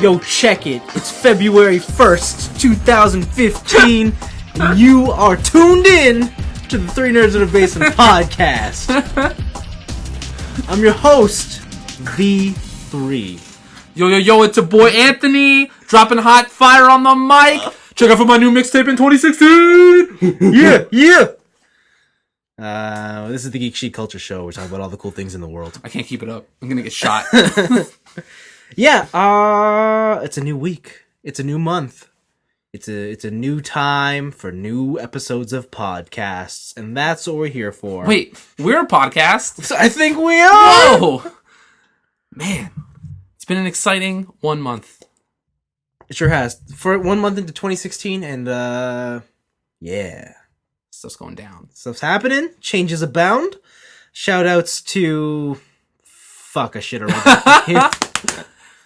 Yo, check it. It's February 1st, 2015, and you are tuned in to the Three Nerds in the Basement podcast. I'm your host, V3. Yo, it's your boy Anthony, dropping hot fire on the mic. Check out for my new mixtape in 2016. Yeah. This is the Geek Chic Culture Show. We're talking about all the cool things in the world. I can't keep it up. I'm gonna get shot. Yeah, it's a new week. It's a new month. It's a new time for new episodes of podcasts, and that's what we're here for. Wait, we're a podcast? I think we are! Whoa! Man, it's been an exciting 1 month. It sure has. For 1 month into 2016, and yeah. Stuff's going down. Stuff's happening. Changes abound. Shout-outs to... Fuck, I should have read that.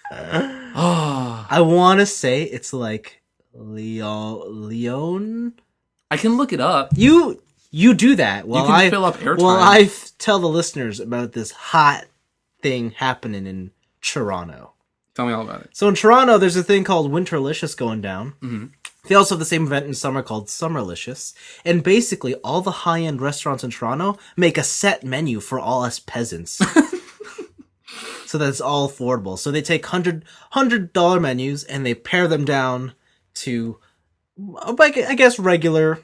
I want to say it's like Leon. I can look it up. You do that while I fill up airtime. While I tell the listeners about this hot thing happening in Toronto. Tell me all about it. So in Toronto, there's a thing called Winterlicious going down. Mm-hmm. They also have the same event in summer called Summerlicious. And basically, all the high-end restaurants in Toronto make a set menu for all us peasants. So that it's all affordable. So they take $100 menus and they pare them down to, I guess, regular,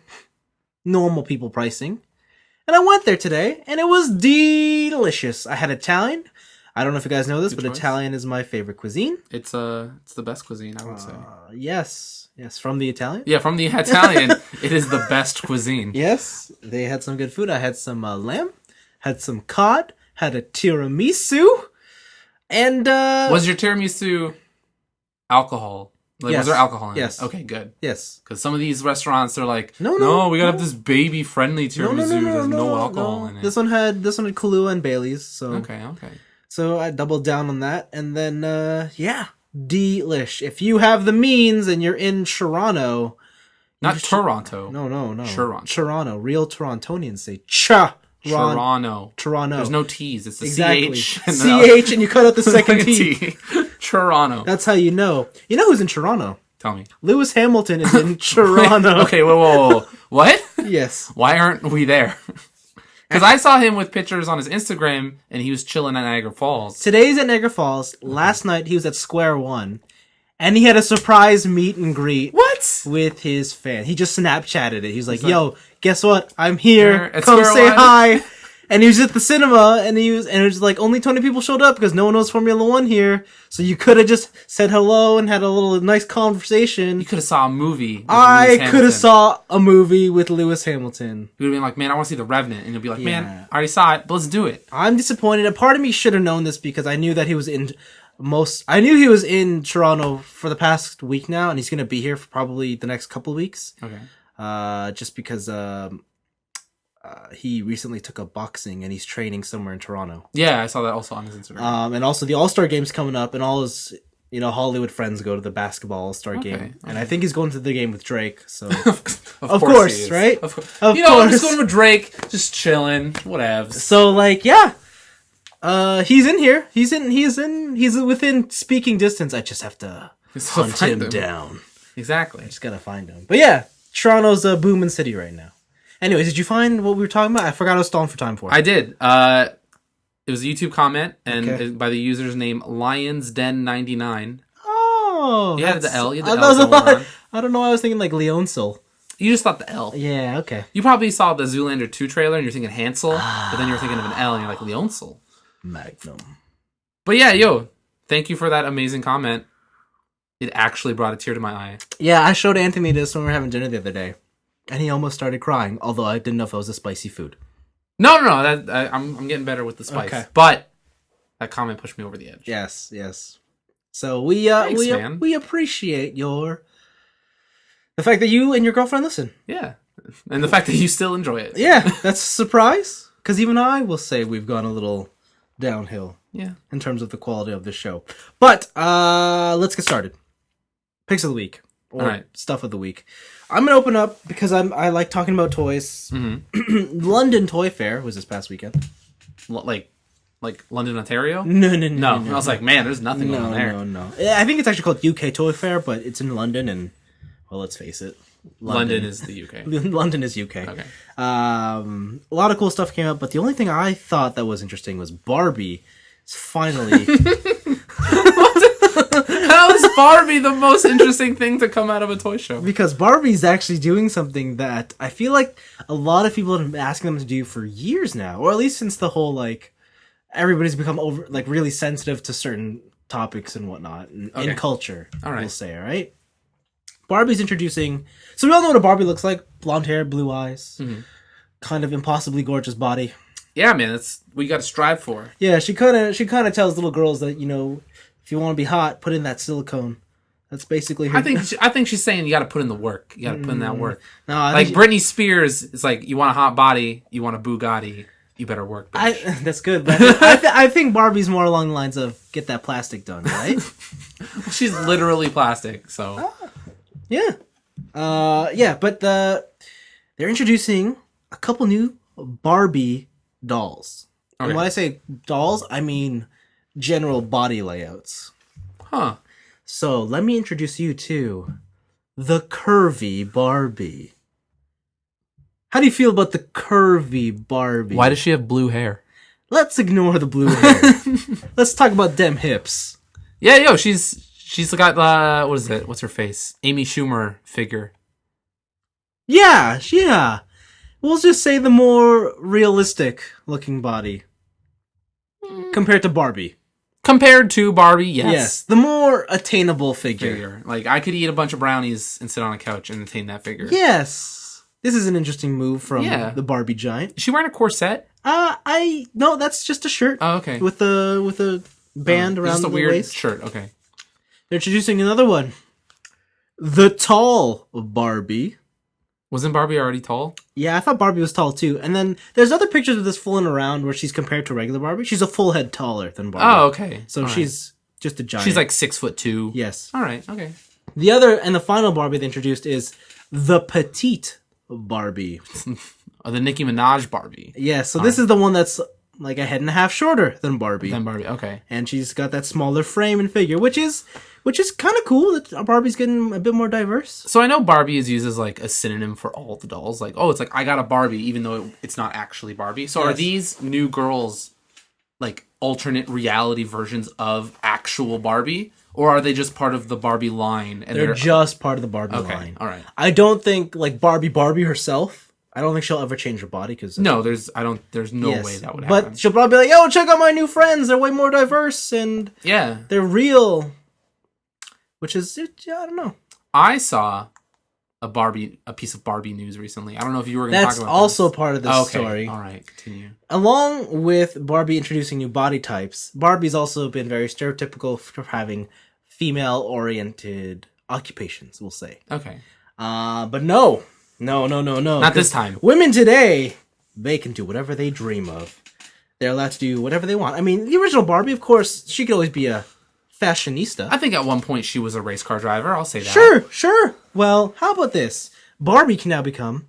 normal people pricing. And I went there today, and it was delicious. I had Italian. I don't know if you guys know this, but Italian is my favorite cuisine. It's the best cuisine, I would say. Yes, from the Italian. Yeah, from the Italian, it is the best cuisine. Yes, they had some good food. I had some lamb, had some cod, had a tiramisu. And was your tiramisu alcohol? Like, yes. Was there alcohol in yes. it? Okay, good. Yes. Because some of these restaurants are like, no, we gotta have this baby-friendly tiramisu. There's no alcohol in it. This one had Kahlua and Bailey's. So Okay. So I doubled down on that, and then yeah, delish. If you have the means and you're in Toronto, not Toronto. No. Toronto. Real Torontonians say Toronto. There's no T's. It's the exactly. CH. CH, and you cut out the second T. Toronto. That's how you know. You know who's in Toronto? Tell me. Lewis Hamilton is in Toronto. Okay, whoa. What? Yes. Why aren't we there? Because I saw him with pictures on his Instagram, and he was chilling at Niagara Falls. Today's at Niagara Falls. Last night, he was at Square One. And he had a surprise meet and greet. What? With his fan. He just Snapchatted it. He's like, yo, guess what? I'm here. Come Square say One. hi. And he was at the cinema, and it was like only 20 people showed up because no one knows Formula One here. So you could have just said hello and had a little nice conversation. You could have saw a movie. I could have saw a movie with Lewis Hamilton. You would have been like, man, I want to see The Revenant. And you'll be like, man, I already saw it, but let's do it. I'm disappointed. A part of me should have known this because I knew that he was I knew he was in Toronto for the past week now, and he's going to be here for probably the next couple of weeks. Okay. Just because he recently took up boxing and he's training somewhere in Toronto. Yeah, I saw that also on his Instagram. And also the All-Star Game's coming up, and all his Hollywood friends go to the basketball All-Star game. And I think he's going to the game with Drake. So of course, right? Of course. I'm just going with Drake, just chilling, whatevs. So like, yeah. He's in here. He's within speaking distance. I just have to hunt him down. Exactly. I just gotta find him. But yeah, Toronto's a booming city right now. Anyways, did you find what we were talking about? I forgot I was stalling for time for it. I did. It was a YouTube comment, and by the user's name, LionsDen99. Oh! You had the L. You had the that was L a lot. going on. I don't know why I was thinking like Leonsil. You just thought the L. Yeah, okay. You probably saw the Zoolander 2 trailer, and you're thinking Hansel, but then you're thinking of an L, and you're like, Leonsil. Magnum. But yeah, thank you for that amazing comment. It actually brought a tear to my eye. Yeah, I showed Anthony this when we were having dinner the other day, and he almost started crying, although I didn't know if it was a spicy food. No, I'm getting better with the spice. Okay. But that comment pushed me over the edge. Yes. So we appreciate the fact that you and your girlfriend listen. Yeah. And the fact that you still enjoy it. Yeah, that's a surprise. Because even I will say we've gone a little downhill. Yeah. In terms of the quality of this show. But let's get started. Picks of the week. Or stuff of the week. I'm going to open up because I like talking about toys. Mm-hmm. London Toy Fair was this past weekend. Like Like London, Ontario? No. I was like, man, there's nothing going on there. No. I think it's actually called UK Toy Fair, but it's in London, and well, let's face it, London is the UK. London is UK. Okay. A lot of cool stuff came out, but the only thing I thought that was interesting was Barbie is finally. How is Barbie the most interesting thing to come out of a toy show? Because Barbie's actually doing something that I feel like a lot of people have been asking them to do for years now, or at least since the whole everybody's become really sensitive to certain topics and whatnot in culture. All right. We'll say, all right. Barbie's introducing. So we all know what a Barbie looks like: blonde hair, blue eyes, kind of impossibly gorgeous body. Yeah, man, that's what you got to strive for. Yeah, she kind of tells little girls that if you want to be hot, put in that silicone. That's basically her. I think she's saying you got to put in the work. You got to put in that work. No, Britney Spears is like, you want a hot body, you want a Bugatti, you better work. Bitch. That's good, but I think Barbie's more along the lines of get that plastic done, right? She's literally plastic, so yeah, but they're introducing a couple new Barbie dolls. Okay. And when I say dolls, I mean general body layouts. Huh. So let me introduce you to the curvy Barbie. How do you feel about the curvy Barbie? Why does she have blue hair? Let's ignore the blue hair. Let's talk about dem hips. Yeah, she's got what is it? What's her face? Amy Schumer figure. Yeah. We'll just say the more realistic looking body compared to Barbie. Compared to Barbie, yes. Yes, the more attainable figure. Like, I could eat a bunch of brownies and sit on a couch and attain that figure. Yes. This is an interesting move from the Barbie giant. Is she wearing a corset? No, that's just a shirt. Oh, okay. With a band around the waist. Just a weird shirt, okay. They're introducing another one. The tall Barbie. Wasn't Barbie already tall? Yeah, I thought Barbie was tall too. And then there's other pictures of this fooling around where she's compared to regular Barbie. She's a full head taller than Barbie. Oh, okay. So she's just a giant. She's like 6'2". Yes. All right. Okay. The other and the final Barbie they introduced is the petite Barbie. The Nicki Minaj Barbie. Yeah. So this is the one that's like a head and a half shorter than Barbie. Okay. And she's got that smaller frame and figure, which is kind of cool that Barbie's getting a bit more diverse. So I know Barbie is used as like a synonym for all the dolls. Like, oh, it's like I got a Barbie, even though it's not actually Barbie. So are these new girls like alternate reality versions of actual Barbie? Or are they just part of the Barbie line? And they're just part of the Barbie line. All right. I don't think like Barbie herself. I don't think she'll ever change her body because there's no way that would happen. But she'll probably be like, "Yo, check out my new friends. They're way more diverse and they're real." Which is, I don't know. I saw a piece of Barbie news recently. I don't know if you were going to talk about That's also part of this story. All right, continue. Along with Barbie introducing new body types, Barbie's also been very stereotypical for having female-oriented occupations, we'll say. Okay. But no. Not this time. Women today, they can do whatever they dream of. They're allowed to do whatever they want. I mean, the original Barbie, of course, she could always be a fashionista. I think at one point she was a race car driver. I'll say that. Sure. Well, how about this? Barbie can now become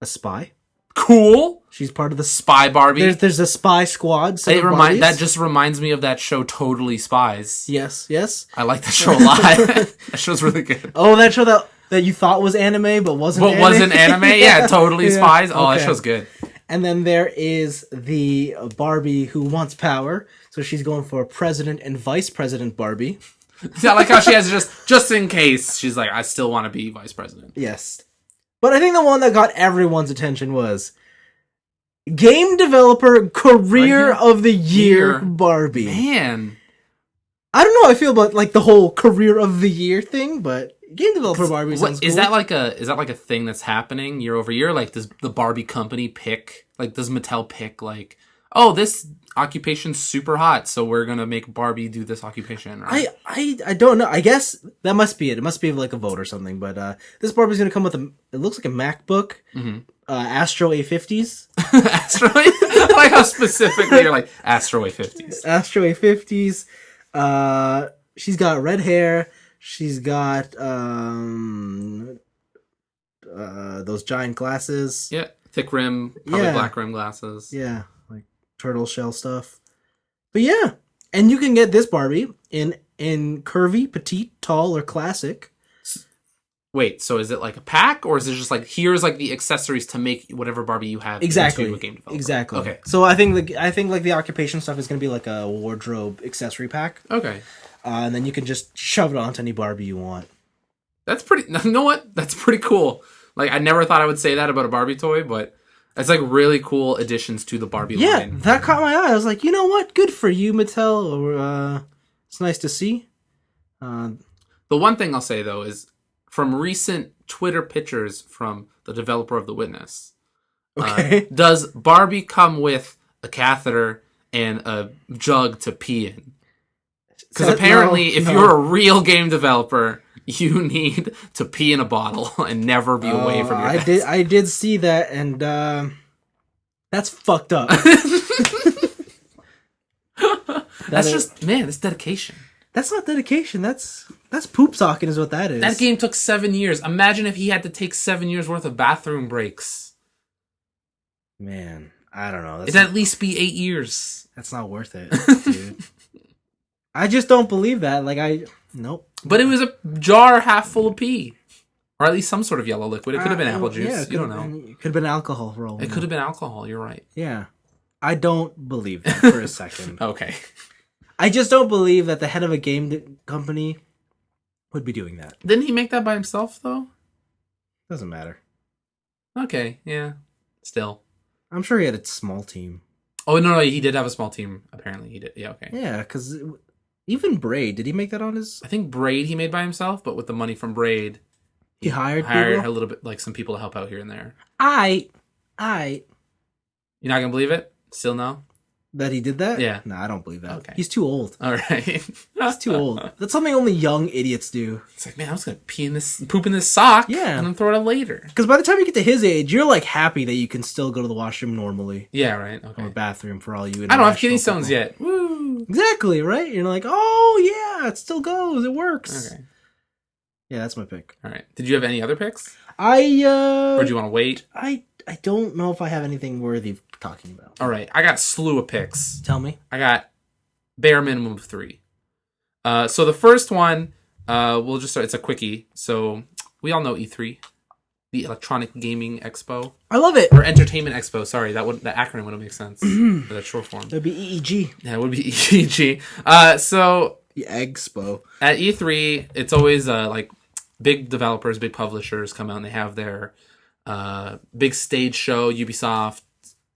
a spy. Cool. She's part of the spy Barbie. There's a spy squad. That just reminds me of that show, Totally Spies. Yes. I like that show a lot. That show's really good. Oh, that show that you thought was anime but wasn't. But wasn't anime? Yeah, Totally Spies. Oh, okay. That show's good. And then there is the Barbie who wants power. So she's going for President and Vice President Barbie. See, I like how she has just in case. She's like, I still want to be Vice President. Yes. But I think the one that got everyone's attention was Game Developer Career of the Year Barbie. Man. I don't know how I feel about like the whole Career of the Year thing, but Game Developer Barbie sounds cool. Is that like a thing that's happening year over year? Like, does the Barbie company pick, like, does Mattel pick, like, oh, this occupation's super hot, so we're gonna make Barbie do this occupation? Right? I don't know. I guess that must be it. It must be like a vote or something. But this Barbie's gonna come with it looks like a MacBook, Astro A50s. Astro, I like how specifically you're like Astro A50s. Astro A50s. She's got red hair. She's got those giant glasses. Yeah, thick rim, probably black rim glasses. Yeah, like turtle shell stuff. But yeah, and you can get this Barbie in curvy, petite, tall, or classic. Wait, so is it like a pack, or is it just like here's like the accessories to make whatever Barbie you have Exactly into a game developer? Exactly. Okay. So I think like the occupation stuff is gonna be like a wardrobe accessory pack. Okay. And then you can just shove it onto any Barbie you want. That's pretty. You know what? That's pretty cool. Like I never thought I would say that about a Barbie toy, but it's like really cool additions to the Barbie line. Yeah, that caught my eye. I was like, you know what? Good for you, Mattel. Or it's nice to see. The one thing I'll say though is from recent Twitter pictures from the developer of The Witness. Okay. Does Barbie come with a catheter and a jug to pee in? Because apparently, if you're a real game developer, you need to pee in a bottle and never be away from your desk. I did see that, and that's fucked up. That's just, man, that's dedication. That's not dedication. That's poop socking is what that is. That game took 7 years. Imagine if he had to take 7 years worth of bathroom breaks. Man, I don't know. It'd at least be 8 years. That's not worth it, dude. I just don't believe that. Nope. But it was a jar half full of pee. Or at least some sort of yellow liquid. It could have been apple juice. Yeah, you don't know. It could have been alcohol for all. It could have been alcohol. You're right. Yeah. I don't believe that for a second. Okay. I just don't believe that the head of a game company would be doing that. Didn't he make that by himself, though? Doesn't matter. Okay, yeah. Still. I'm sure he had a small team. Oh, no, he did have a small team. Apparently, he did. Yeah, okay. Yeah, because even Braid, did he make that on his... I think Braid he made by himself, but with the money from Braid... He hired a little bit, like some people to help out here and there. You're not going to believe it? Still no? That he did that? Yeah. No, I don't believe that. Okay. He's too old. All right. He's too old. That's something only young idiots do. It's like, man, I'm just going to poop in this sock. Yeah. And then throw it out later. Because by the time you get to his age, you're like happy that you can still go to the washroom normally. Yeah, right. Okay. Or bathroom for all you. I don't have kidney stones yet. Woo. Exactly, right? You're like, oh yeah, it still goes. It works. Okay. Yeah, that's my pick. All right. Did you have any other picks? Or do you want to wait? I don't know if I have anything worthy of talking about. All right. I got a slew of picks. Tell me. I got bare minimum of 3. So the first one, we'll just start. It's a quickie. So we all know E3, the Electronic Gaming Expo. I love it. Or Entertainment Expo. Sorry, the acronym wouldn't make sense for that short form. That'd be EEG. Yeah, it would be EEG. So The Expo. at E3, it's always like big developers, big publishers come out and they have their big stage show. Ubisoft,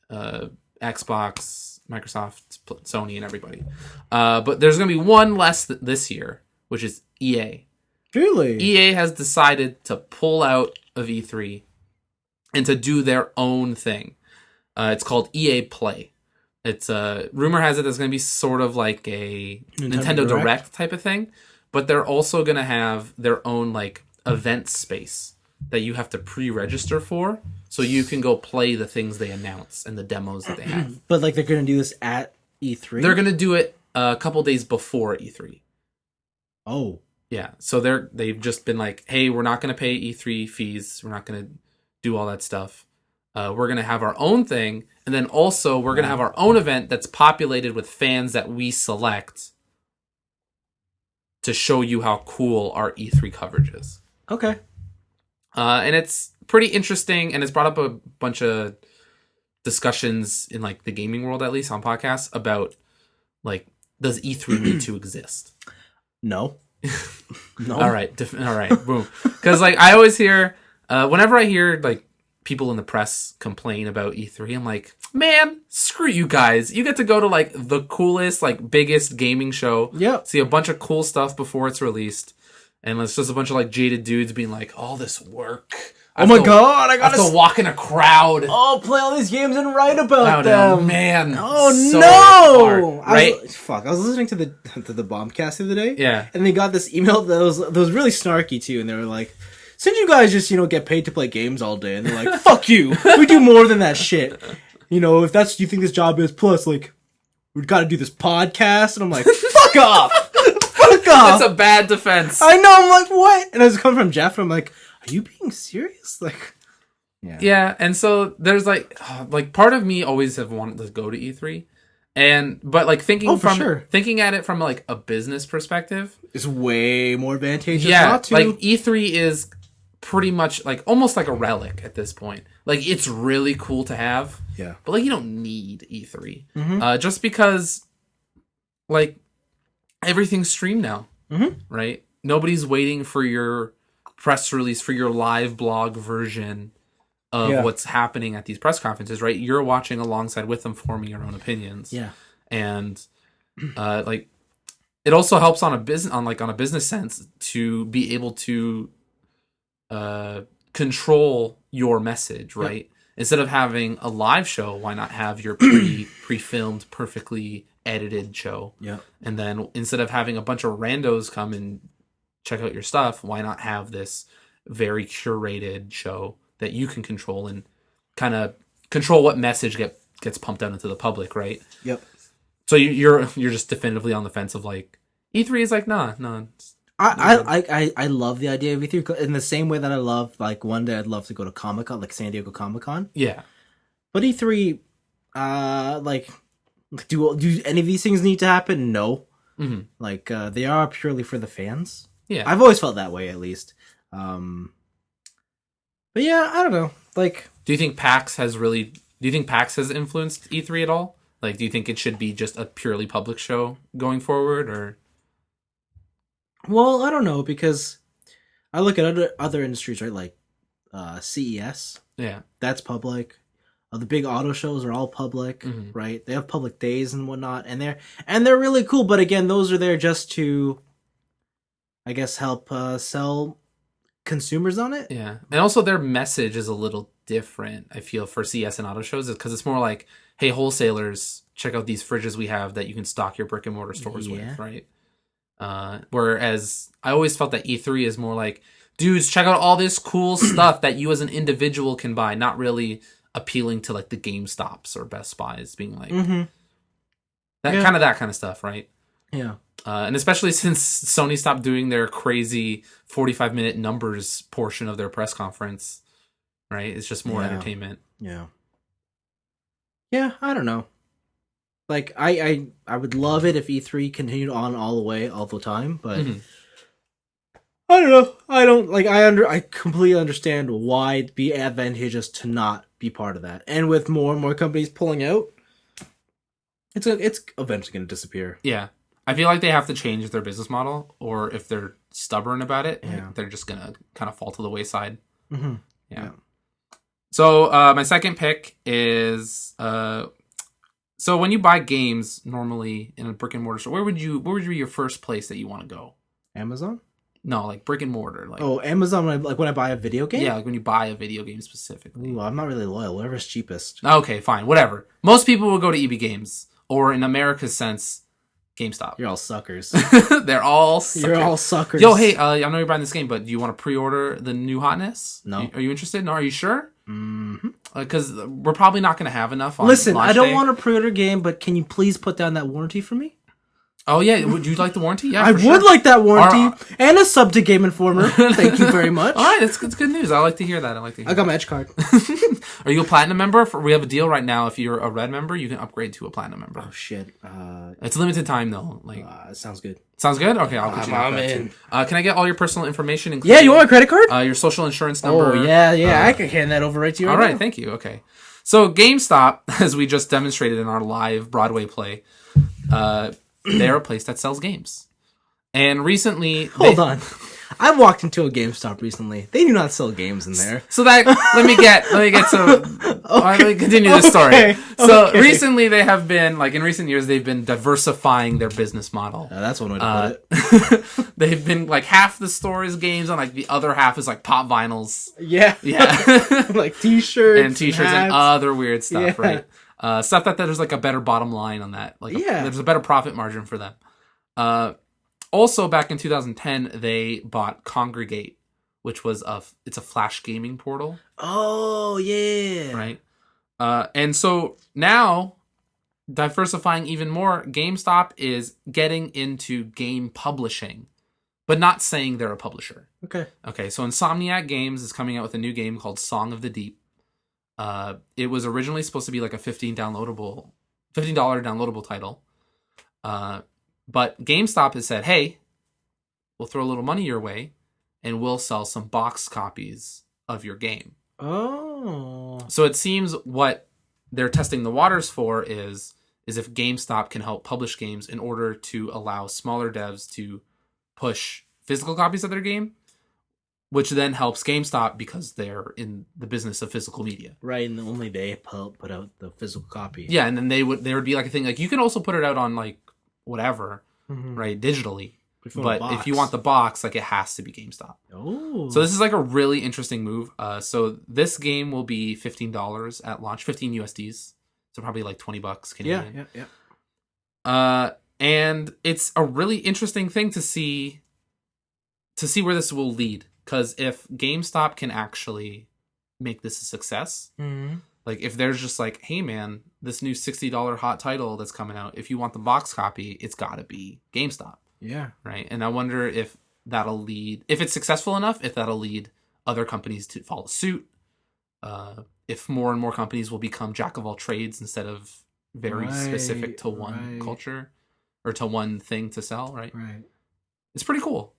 Xbox, Microsoft, Sony, and everybody. But there's going to be one less this year, which is EA. Really? EA has decided to pull out of E3 and to do their own thing. It's called EA Play. It's rumor has it there's going to be sort of like a Nintendo Direct type of thing, but they're also going to have their own like event space that you have to pre-register for, so you can go play the things they announce and the demos that they have. But like they're going to do this at E3? They're going to do it a couple days before E3. Oh. Yeah, so they've just been like, hey, we're not going to pay E3 fees. We're not going to do all that stuff. We're going to have our own thing, and then also we're going to have our own event that's populated with fans that we select to show you how cool our E3 coverage is. Okay. And it's pretty interesting, and it's brought up a bunch of discussions in like the gaming world, at least on podcasts, about like, does E3 need to exist? No. No. All right, boom. Because like I always hear, whenever I hear like people in the press complain about E3, I'm like, man, screw you guys. You get to go to like the coolest, like biggest gaming show. Yep. See a bunch of cool stuff before it's released. And it's just a bunch of like jaded dudes being like, all this work. Oh my god, I have to walk in a crowd. Oh, play all these games and write about them. Man. Oh so no. hard, right? I was listening to the Bombcast the other day. Yeah. And they got this email that was really snarky too, and they were like, since you guys just, get paid to play games all day, and they're like, fuck you. We do more than that shit. If that's you think this job is, plus like we've got to do this podcast, and I'm like, fuck off. Fuck off. That's a bad defense. I know, I'm like, what? And I was coming from Jeff, and I'm like, are you being serious? Like, Yeah, and so there's like part of me always have wanted to go to E3, but like thinking at it from like a business perspective, it's way more advantageous yeah, not to. like E3 is pretty much like almost like a relic at this point. Like it's really cool to have, Yeah. but like you don't need E3, just because like everything's streamed now, right? Nobody's waiting for your press release for your live blog version of what's happening at these press conferences, right? You're watching alongside with them, forming your own opinions. Yeah. And like it also helps on a business sense to be able to control your message, right? Yep. Instead of having a live show, why not have your pre-filmed, perfectly edited show? Yeah. And then instead of having a bunch of randos come and check out your stuff, why not have this very curated show that you can control and kind of control what message gets pumped out into the public, right? Yep. So you're just definitively on the fence of like E3 is like nah. I love the idea of E3 in the same way that I love like one day I'd love to go to Comic-Con, like San Diego Comic-Con. Yeah. But E3, like do any of these things need to happen? No. Mm-hmm. Like they are purely for the fans. Yeah. I've always felt that way at least. But yeah, I don't know. Like, do you think PAX has influenced E3 at all? Like, do you think it should be just a purely public show going forward, or? Well, I don't know, because I look at other industries, right? Like CES. Yeah. That's public. The big auto shows are all public, right? They have public days and whatnot, and they're really cool. But again, those are there just to, I guess, help sell consumers on it. Yeah, and also their message is a little different, I feel, for CS and auto shows, because it's more like, hey, wholesalers, check out these fridges we have that you can stock your brick and mortar stores with, right? Whereas I always felt that E3 is more like, dudes, check out all this cool stuff that you as an individual can buy, not really appealing to like the GameStops or Best Buys, being like that kind of stuff, right? Yeah. And especially since Sony stopped doing their crazy 45-minute numbers portion of their press conference, right? It's just more entertainment. Yeah. Yeah, I don't know. Like, I would love it if E3 continued on all the way, all the time, but I don't know. I completely understand why it'd be advantageous to not be part of that. And with more and more companies pulling out, it's eventually going to disappear. Yeah. I feel like they have to change their business model, or if they're stubborn about it, they're just going to kind of fall to the wayside. Mm-hmm. Yeah. So my second pick is so when you buy games normally in a brick and mortar store, where would be your first place that you want to go? Amazon? No, like brick and mortar. Like, Amazon. When I buy a video game. Yeah, like when you buy a video game specifically. Ooh, I'm not really loyal. Whatever's cheapest. Okay, fine, whatever. Most people will go to EB Games, or in America's sense, GameStop. You're all suckers. They're all suckers. You're all suckers. Yo, hey, I know you're buying this game, but do you want to pre-order the new hotness? No. Are you interested? No, are you sure? Mm-hmm. Because we're probably not going to have enough on Listen, launch I don't day. want to pre-order game, but can you please put down that warranty for me? Oh, yeah. Would you like the warranty? Yeah, I would like that warranty. And a sub to Game Informer. Thank you very much. All right, it's good news. I like to hear that. I got my Edge card. Are you a Platinum member? We have a deal right now. If you're a Red member, you can upgrade to a Platinum member. Oh, shit. It's limited time, though. It sounds good. Sounds good? Okay, I'll put you on that too. Can I get all your personal information? Yeah, you want my credit card? Your social insurance number. Oh, yeah. I can hand that over right to you. All right, thank you. Okay. So GameStop, as we just demonstrated in our live Broadway play, they're a place that sells games. And recently... Hold on. I walked into a GameStop recently. They do not sell games in there. So that let me get to let me continue this story. So recently they have been, like in recent years, they've been diversifying their business model. That's one way to put it. They've been like half the store is games and like the other half is like pop vinyls. Yeah. Like t-shirts and other weird stuff, right? Stuff that there's like a better bottom line on that. Like there's a better profit margin for them. Also, back in 2010, they bought Congregate, which was it's a flash gaming portal. Oh, yeah. Right? And so now, diversifying even more, GameStop is getting into game publishing, but not saying they're a publisher. Okay, so InsomniAC Games is coming out with a new game called Song of the Deep. It was originally supposed to be like a $15 downloadable title. But GameStop has said, hey, we'll throw a little money your way and we'll sell some box copies of your game. Oh. So it seems what they're testing the waters for is if GameStop can help publish games in order to allow smaller devs to push physical copies of their game, which then helps GameStop because they're in the business of physical media. Right, and only they put out the physical copy. Yeah, and then there would be like a thing like you can also put it out on like whatever, Mm-hmm. right, digitally. But if you want the box, like it has to be GameStop. Oh. So this is like a really interesting move. So this game will be $15 at launch, 15 USDs. So probably like $20 Canadian. Yeah. And it's a really interesting thing to see where this will lead. Because if GameStop can actually make this a success, like if there's just like, hey man, this new $60 hot title that's coming out, if you want the box copy, it's got to be GameStop. Yeah. Right. And I wonder if that'll lead, if it's successful enough, if that'll lead other companies to follow suit. If more and more companies will become jack of all trades instead of very specific to one culture or to one thing to sell. Right. It's pretty cool.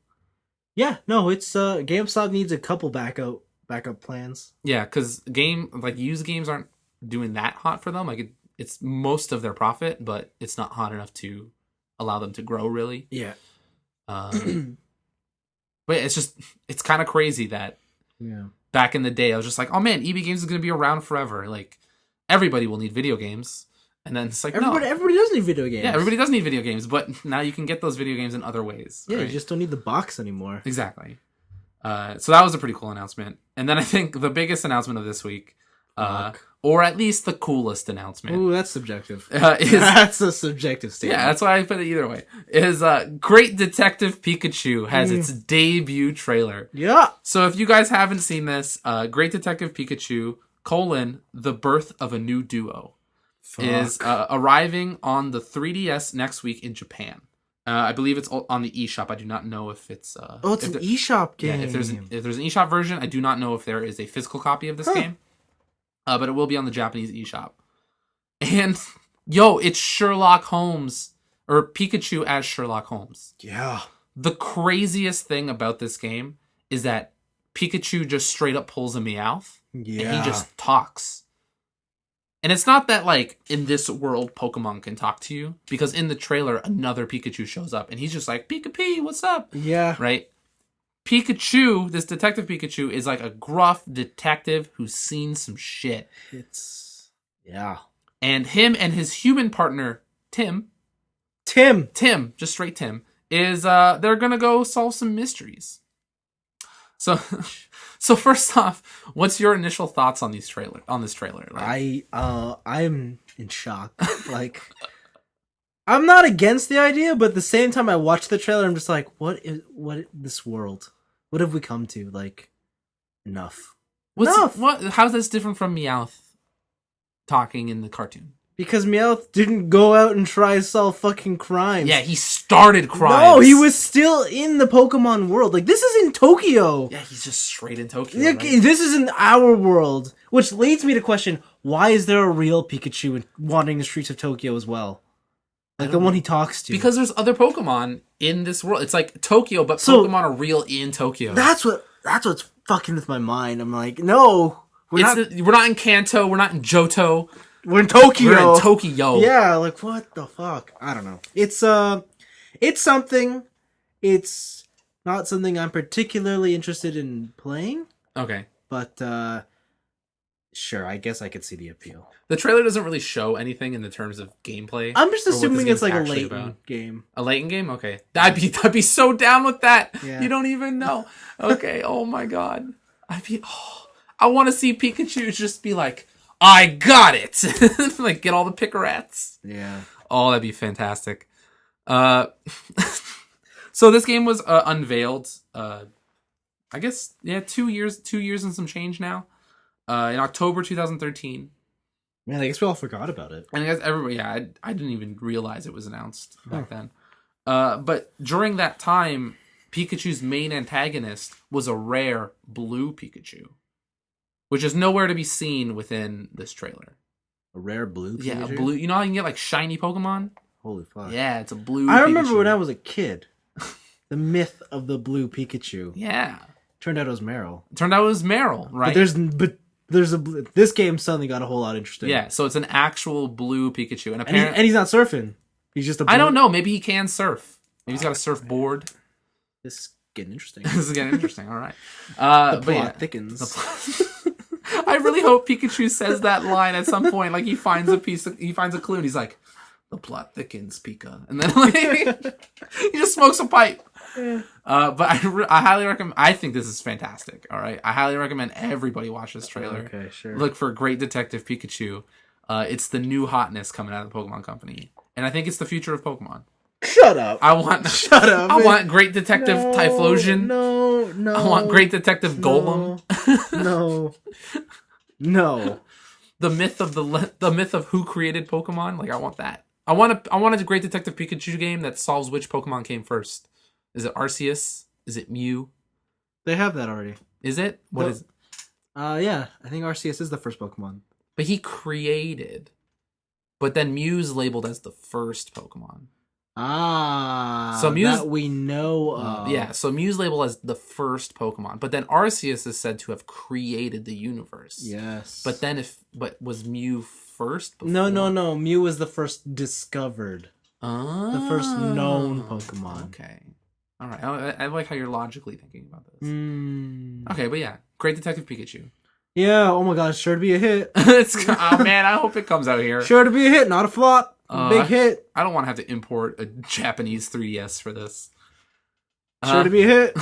Yeah. No, it's GameStop needs a couple backup plans. Yeah. Because used games aren't doing that hot for them. Like it's most of their profit, but it's not hot enough to allow them to grow really. Yeah. But it's kind of crazy that back in the day I was just like, oh man, EB Games is going to be around forever. Like everybody will need video games. And then it's like, everybody does need video games. Yeah, everybody does need video games, but now you can get those video games in other ways. Yeah, right? You just don't need the box anymore. Exactly. So that was a pretty cool announcement. And then I think the biggest announcement of this week, or at least the coolest announcement. Ooh, that's subjective. That's a subjective statement. Yeah, that's why I put it either way. Is Great Detective Pikachu has its debut trailer. Yeah. So if you guys haven't seen this, Great Detective Pikachu, The Birth of a New Duo, is arriving on the 3DS next week in Japan. I believe it's on the eShop. I do not know if it's... it's an eShop game. Yeah, if there's an eShop version, I do not know if there is a physical copy of this game. But it will be on the Japanese eShop. And, it's Sherlock Holmes, or Pikachu as Sherlock Holmes. Yeah. The craziest thing about this game is that Pikachu just straight up pulls a Meowth. Yeah. And he just talks. And it's not that, like, in this world, Pokemon can talk to you. Because in the trailer, another Pikachu shows up. And he's just like, Pika-Pee, what's up? Yeah. Right? Pikachu, this Detective Pikachu, is like a gruff detective who's seen some shit. Yeah. And him and his human partner, Tim, just straight Tim, is, they're gonna go solve some mysteries. So first off, what's your initial thoughts on this trailer? Like, I'm in shock. Like, I'm not against the idea, but at the same time, I watch the trailer, I'm just like, what this world? What have we come to? Like, enough. How's this different from Meowth talking in the cartoon? Because Meowth didn't go out and try to solve fucking crimes. Yeah, he started crimes. No, he was still in the Pokemon world. Like, this is in Tokyo. Yeah, he's just straight in Tokyo. Like, right? This is in our world. Which leads me to question, why is there a real Pikachu wandering the streets of Tokyo as well? Like, the one he talks to. Because there's other Pokemon in this world. It's like Tokyo, but Pokemon are real in Tokyo. That's what's fucking with my mind. I'm like, no. We're not in Kanto. We're not in Johto. We're in Tokyo. We're in Tokyo. Yeah, like, what the fuck? I don't know. It's something. It's not something I'm particularly interested in playing. Okay. But, sure, I guess I could see the appeal. The trailer doesn't really show anything in the terms of gameplay. I'm just assuming it's like a Layton game. A Layton game? Okay. I'd be so down with that. Yeah. You don't even know. Okay. Oh my god. I want to see Pikachu just be like, I got it. Like get all the Picarats. Yeah. Oh, that'd be fantastic. So this game was unveiled. I guess 2 years and some change now. In October 2013. Man, I guess we all forgot about it. And I guess everybody, I didn't even realize it was announced back then. But during that time, Pikachu's main antagonist was a rare blue Pikachu. which is nowhere to be seen within this trailer. A rare blue Pikachu? Yeah, a blue. You know how you can get like shiny Pokemon? Holy fuck. Yeah, it's a blue I remember Pikachu. when I was a kid, the myth of the blue Pikachu. Yeah. Turned out it was Meryl. Right? But this game suddenly got a whole lot interesting. Yeah, so it's an actual blue Pikachu. And and he's not surfing. He's just a blue... I don't know. Maybe he can surf. Maybe he's got a surfboard. This is getting interesting. This is getting interesting. All right. The plot thickens. I really hope Pikachu says that line at some point. Like he finds a clue and he's like, "The plot thickens, Pika," and then like he just smokes a pipe. Yeah. But I highly recommend. I think this is fantastic. All right, I highly recommend everybody watch this trailer. Okay, sure. Look for Great Detective Pikachu. It's the new hotness coming out of the Pokemon Company, and I think it's the future of Pokemon. Shut up! Shut up! I want Great Detective Typhlosion. No. I want Great Detective Golem. No. The myth of who created Pokemon. Like I want that. I want a Great Detective Pikachu game that solves which Pokemon came first. Is it Arceus? Is it Mew? They have that already. Is it? What is? Yeah. I think Arceus is the first Pokemon. But he created. But then Mew's labeled as the first Pokemon. So Mew's that we know of. Yeah, so Mew's labeled as the first Pokemon. But then Arceus is said to have created the universe. Yes. But was Mew first before? No. Mew was the first discovered. The first known Pokemon. Okay. All right. I like how you're logically thinking about this. Okay, but yeah. Great Detective Pikachu. Yeah, oh my gosh, sure to be a hit. Oh man, I hope it comes out here. Sure to be a hit, not a flop. Big hit. I don't want to have to import a Japanese 3DS for this. Sure to be a hit.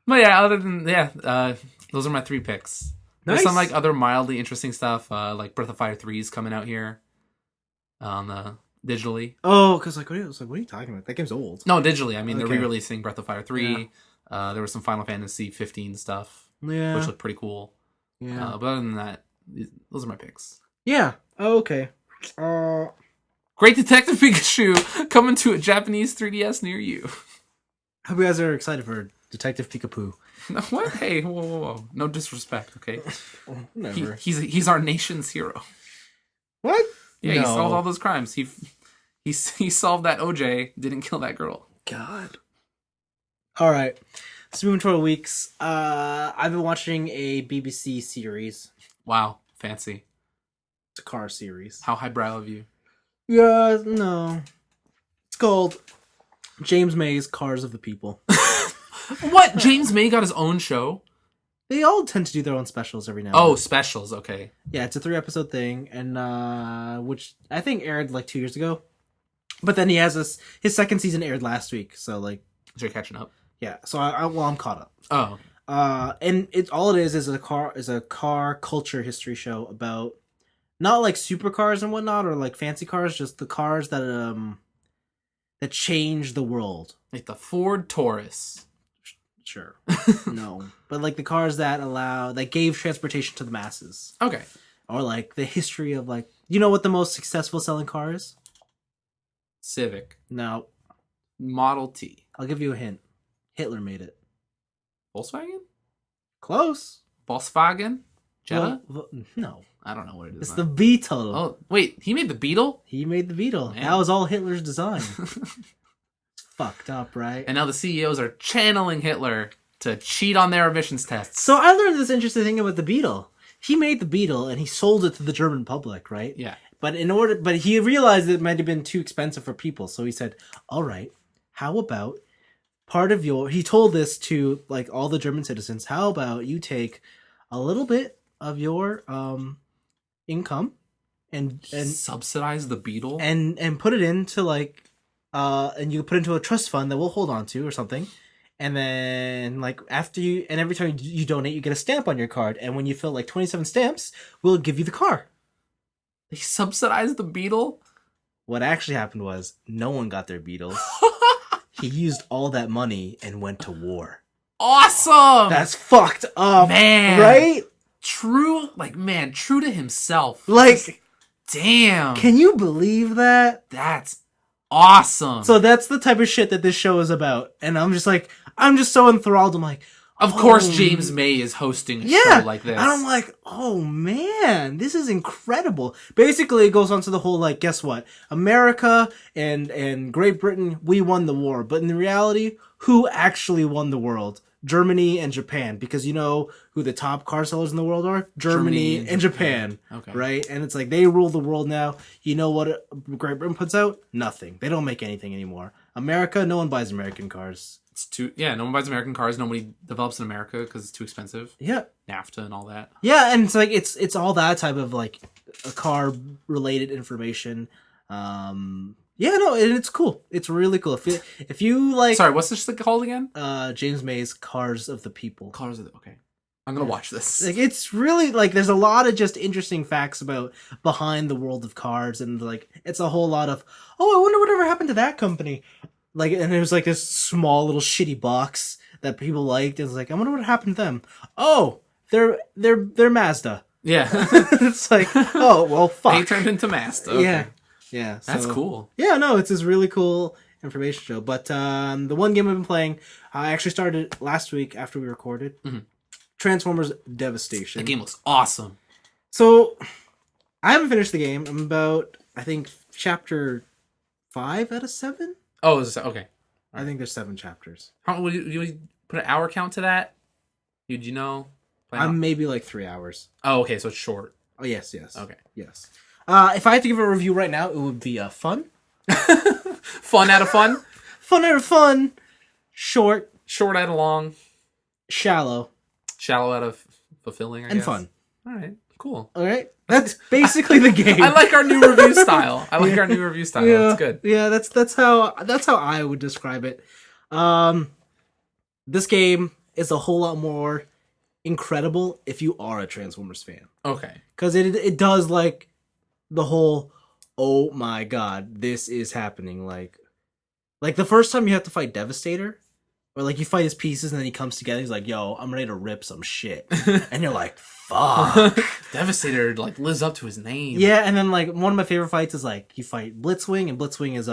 But yeah, those are my 3 picks. Nice. There's some like other mildly interesting stuff, like Breath of Fire 3 is coming out here. Digitally. Oh, because what are you talking about? That game's old. No, digitally. I mean, they're re-releasing Breath of Fire 3. Yeah. There was some Final Fantasy 15 stuff, which looked pretty cool. Yeah. But other than that, those are my picks. Yeah. Oh, okay. Great Detective Pikachu coming to a Japanese 3DS near you. Hope you guys are excited for Detective Pikachu. What? Hey, whoa. No disrespect, okay? Never. He's our nation's hero. What? Yeah, he solved all those crimes. He solved that OJ, didn't kill that girl. God. All right. Let's move into our weeks. I've been watching a BBC series. Wow, fancy. It's a car series. How highbrow of you. Yeah, no. It's called James May's Cars of the People. What? James May got his own show? They all tend to do their own specials every now and then. Specials, okay. Yeah, it's a 3-episode thing, and which I think aired like 2 years ago. But then he has his second season aired last week, so like... So you're catching up? Yeah, so I'm caught up. Oh. And all it is a car culture history show about not like supercars and whatnot or like fancy cars, just the cars that change the world. Like the Ford Taurus. Sure. No. But like the cars that gave transportation to the masses. Okay. Or like the history of like, you know what the most successful selling car is? Civic. No. Model T. I'll give you a hint. Hitler made it. Volkswagen? Close. Volkswagen? Jetta? No. I don't know what it is. It's the Beetle. Oh, wait. He made the Beetle? He made the Beetle. Man. That was all Hitler's design. It's fucked up, right? And now the CEOs are channeling Hitler to cheat on their emissions tests. So I learned this interesting thing about the Beetle. He made the Beetle and he sold it to the German public, right? Yeah. But he realized it might have been too expensive for people. So he said, all right, how about he told this to like all the German citizens, how about you take a little bit of your income and subsidize the Beetle and put it into like and you put it into a trust fund that we'll hold on to or something. And then like every time you donate, you get a stamp on your card. And when you fill like 27 stamps, we'll give you the car. They subsidized the Beetle? What actually happened was no one got their Beetles. He used all that money and went to war. Awesome! That's fucked up. Man. Right? True to himself. Like, damn. Can you believe that? That's awesome. So that's the type of shit that this show is about. And I'm just so enthralled. I'm like, Of course, James May is hosting a show like this. And I'm like, oh man, this is incredible. Basically, it goes on to the whole, like, guess what? America and Great Britain, we won the war. But in reality, who actually won the world? Germany and Japan. Because you know who the top car sellers in the world are? Germany and Japan. Okay. Right? And it's like, they rule the world now. You know what Great Britain puts out? Nothing. They don't make anything anymore. America, no one buys American cars. No one buys American cars. Nobody develops in America because it's too expensive. Yeah. NAFTA and all that. Yeah, and it's like it's all that type of like a car related information. And it's cool. It's really cool. If you like, sorry, what's this called again? James May's Cars of the People. Okay. I'm gonna watch this. Like, it's really like there's a lot of just interesting facts about behind the world of cars, and like it's a whole lot of I wonder whatever happened to that company. Like, and it was like this small little shitty box that people liked. It was like, I wonder what happened to them. Oh, they're Mazda. Yeah. It's like, oh, well, fuck. They turned into Mazda. Okay. Yeah. So, that's cool. Yeah, no, it's this really cool information show. But the one game I've been playing, I actually started last week after we recorded. Mm-hmm. Transformers Devastation. That game looks awesome. So, I haven't finished the game. I'm about, I think, chapter 5 out of 7. Oh, okay. I think there's 7 chapters. How would you put an hour count to that? Did you know? I'm maybe like 3 hours. Oh, okay, so it's short. Oh, yes. Okay. Yes. If I had to give a review right now, it would be fun. Fun out of fun? Fun out of fun. Short. Short out of long. Shallow. Shallow out of fulfilling, I guess. And fun. All right, cool. All right. That's basically the game. I like our new review style. Yeah. It's good. Yeah, that's how I would describe it. This game is a whole lot more incredible if you are a Transformers fan. Okay. Because it does like the whole, oh my god, this is happening. Like the first time you have to fight Devastator, or like you fight his pieces and then he comes together, he's like, yo, I'm ready to rip some shit. And you're like, fuck. Devastator like lives up to his name. Yeah, and then like one of my favorite fights is like you fight Blitzwing, and Blitzwing is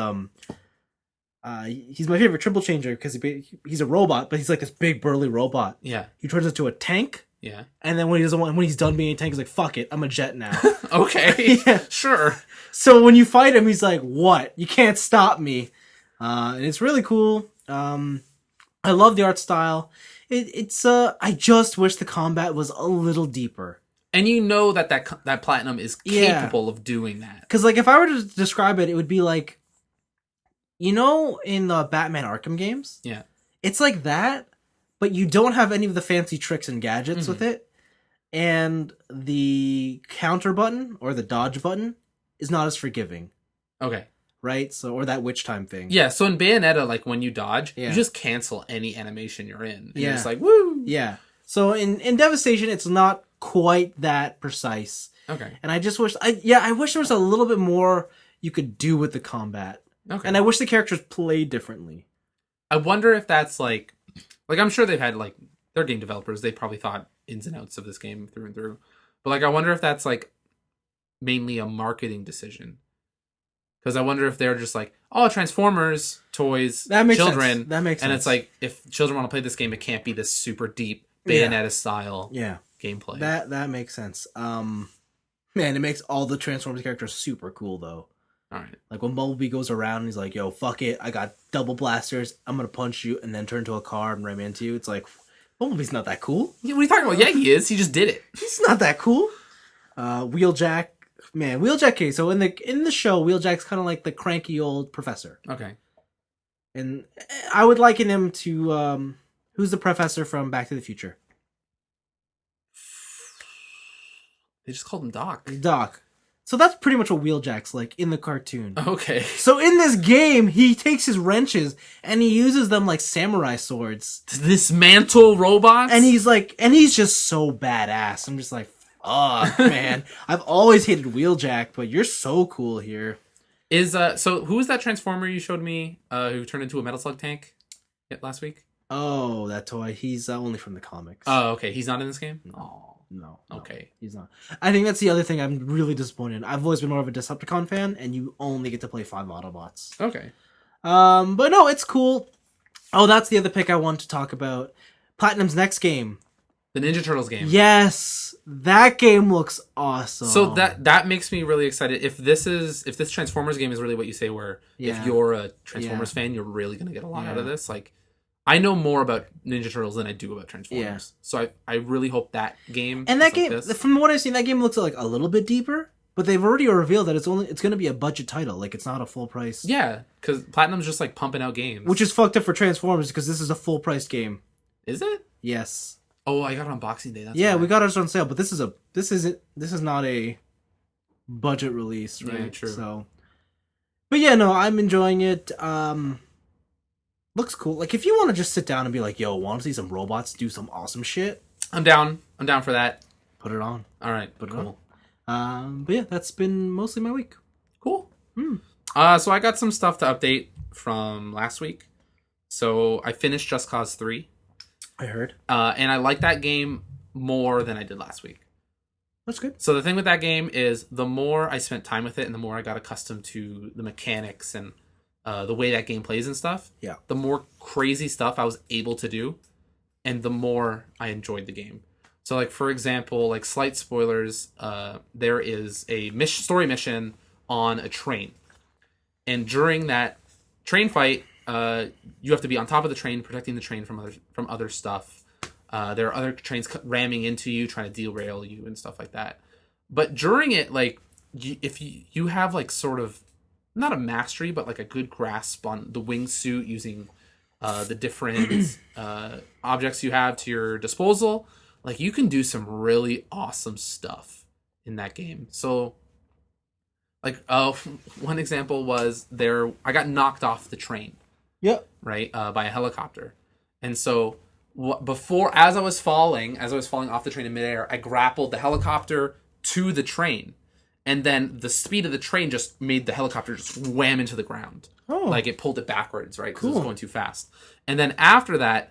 he's my favorite triple changer because he's a robot, but he's like this big burly robot. Yeah. He turns into a tank. Yeah. And then when he's done being a tank, he's like, fuck it, I'm a jet now. Okay. Yeah. Sure. So when you fight him, he's like, what? You can't stop me. And it's really cool. I love the art style. It's I just wish the combat was a little deeper. And you know that Platinum is capable of doing that. Because like if I were to describe it, it would be like, you know, in the Batman Arkham games? Yeah. It's like that, but you don't have any of the fancy tricks and gadgets with it. And the counter button, or the dodge button, is not as forgiving. Okay. Right? So, or that witch time thing. Yeah, so in Bayonetta, like when you dodge, you just cancel any animation you're in. And you're just like, woo! Yeah. So in Devastation, it's not quite that precise. Okay. And I just wish, I wish there was a little bit more you could do with the combat. Okay. And I wish the characters played differently. I wonder if that's like I'm sure they've had like, they're game developers, they probably thought ins and outs of this game through and through. But like, I wonder if that's like mainly a marketing decision. Because I wonder if they're just like, oh, Transformers, toys, that makes children. Sense. That makes sense. And it's like, if children want to play this game, it can't be this super deep Bayonetta style gameplay. That makes sense. Man, it makes all the Transformers characters super cool, though. All right. Like when Bumblebee goes around and he's like, yo, fuck it, I got double blasters, I'm going to punch you and then turn to a car and ram into you. It's like, Bumblebee's not that cool. Yeah, what are you talking about? Yeah, he is. He just did it. He's not that cool. Wheeljack. Man, Wheeljack. Okay, so in the show, Wheeljack's kind of like the cranky old professor. Okay. And I would liken him to who's the professor from Back to the Future? They just called him Doc. Doc. So that's pretty much what Wheeljack's like in the cartoon. Okay. So in this game, he takes his wrenches and he uses them like samurai swords to dismantle robots. And he's just so badass. I'm just like, fuck, man. I've always hated Wheeljack, but you're so cool here. So who was that Transformer you showed me who turned into a Metal Slug tank last week? Oh, that toy. He's only from the comics. Oh, okay. He's not in this game? No. Okay. He's not. I think that's the other thing I'm really disappointed in. I've always been more of a Decepticon fan, and you only get to play 5 Autobots. Okay. But no, it's cool. Oh, that's the other pick I want to talk about. Platinum's next game. The Ninja Turtles game. Yes, that game looks awesome. So that makes me really excited. If this Transformers game is really what you say, where if you're a Transformers fan, you're really gonna get a lot out of this. Like, I know more about Ninja Turtles than I do about Transformers. Yeah. So I really hope that game. And that game, from what I've seen, that game looks like a little bit deeper. But they've already revealed that it's going to be a budget title. Like, it's not a full price. Yeah, because Platinum's just like pumping out games, which is fucked up for Transformers because this is a full price game. Is it? Yes. Oh, I got it on Boxing Day. That's why. We got ours on sale, but this is not a budget release, right? Yeah, true. So, but yeah, no, I'm enjoying it. Looks cool. Like, if you want to just sit down and be like, "Yo, want to see some robots do some awesome shit?" I'm down. I'm down for that. Put it on. All right, but cool. But yeah, that's been mostly my week. Cool. So I got some stuff to update from last week. So I finished Just Cause 3. I heard. And I like that game more than I did last week. That's good. So the thing with that game is the more I spent time with it and the more I got accustomed to the mechanics and the way that game plays and stuff, the more crazy stuff I was able to do and the more I enjoyed the game. So, like, for example, like, slight spoilers, there is a story mission on a train. And during that train fight, you have to be on top of the train, protecting the train from other stuff. There are other trains ramming into you, trying to derail you and stuff like that. But during it, like, if you have, like, sort of, not a mastery, but, like, a good grasp on the wingsuit using the different objects you have to your disposal, like, you can do some really awesome stuff in that game. So, like, one example was I got knocked off the train. Yep. Right? By a helicopter. And so, as I was falling off the train in midair, I grappled the helicopter to the train. And then the speed of the train just made the helicopter just wham into the ground. Oh. Like, it pulled it backwards, right? Because it was going too fast. And then after that,